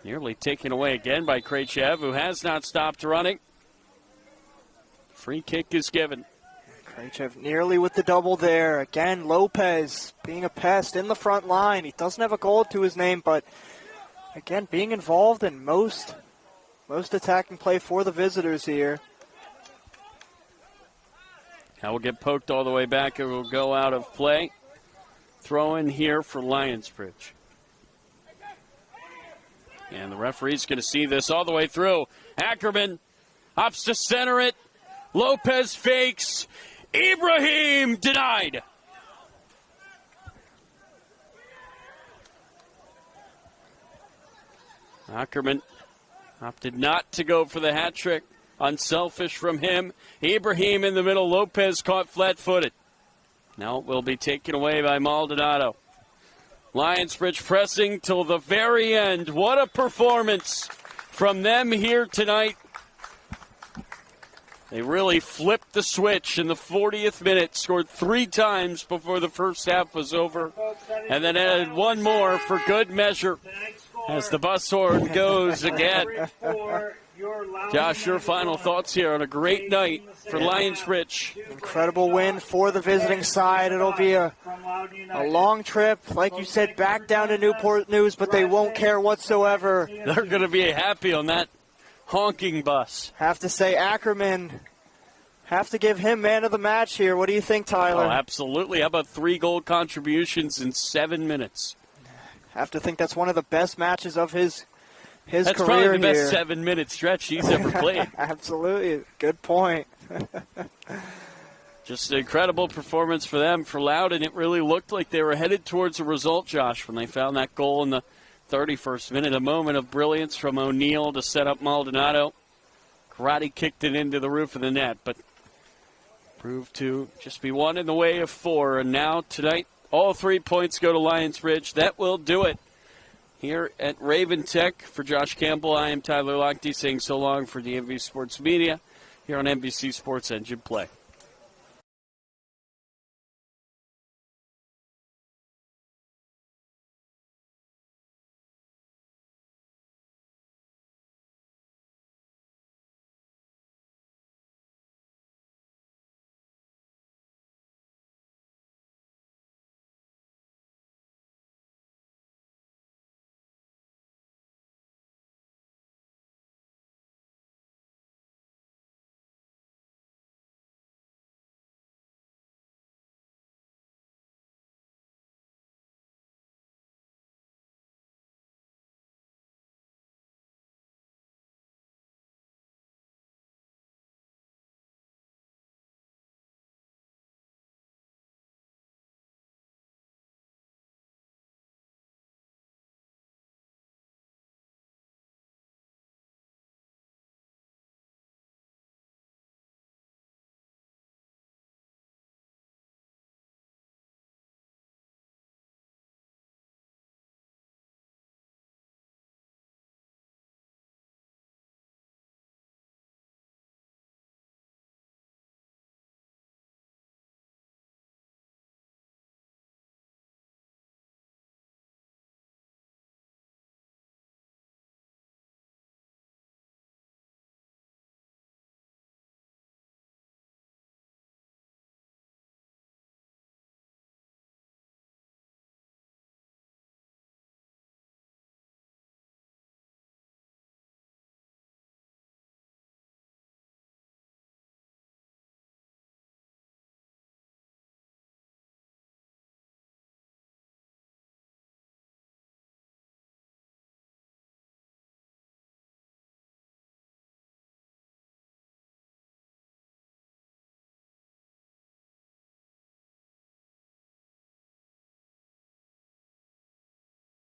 Nearly taken away again by Krejcev, who has not stopped running. Free kick is given. Krejcev nearly with the double there. Again, Lopez being a pest in the front line. He doesn't have a goal to his name, but again, being involved in most attacking play for the visitors here. That will get poked all the way back. It will go out of play. Throw in here for Lionsbridge. And the referee's going to see this all the way through. Ackerman opts to center it. Lopez fakes. Ibrahim denied. Ackerman opted not to go for the hat trick. Unselfish from him. Ibrahim in the middle. Lopez caught flat-footed. Now it will be taken away by Maldonado. Lionsbridge pressing till the very end. What a performance from them here tonight. They really flipped the switch in the 40th minute, scored 3 times before the first half was over, and then added one more for good measure as the bus horn goes again. Josh, your final thoughts here on a great night for Lionsbridge. Incredible win for the visiting side. It'll be a long trip, like you said, back down to Newport News, but they won't care whatsoever. They're going to be happy on that honking bus. Have to say Ackerman, have to give him man of the match here. What do you think, Tyler? Oh, absolutely. How about 3 goal contributions in 7 minutes? Have to think that's one of the best matches of his that's career probably the best here. 7-minute stretch he's ever played. Absolutely. Good point. Just an incredible performance for them, for Loudoun. It really looked like they were headed towards a result, Josh, when they found that goal in the 31st minute. A moment of brilliance from O'Neill to set up Maldonado. Karate kicked it into the roof of the net, but proved to just be one in the way of 4. And now, tonight, all 3 points go to Lionsbridge. That will do it here at Raven Tech. For Josh Campbell, I am Tyler Lochte saying so long for DMV Sports Media here on NBC Sports Engine Play.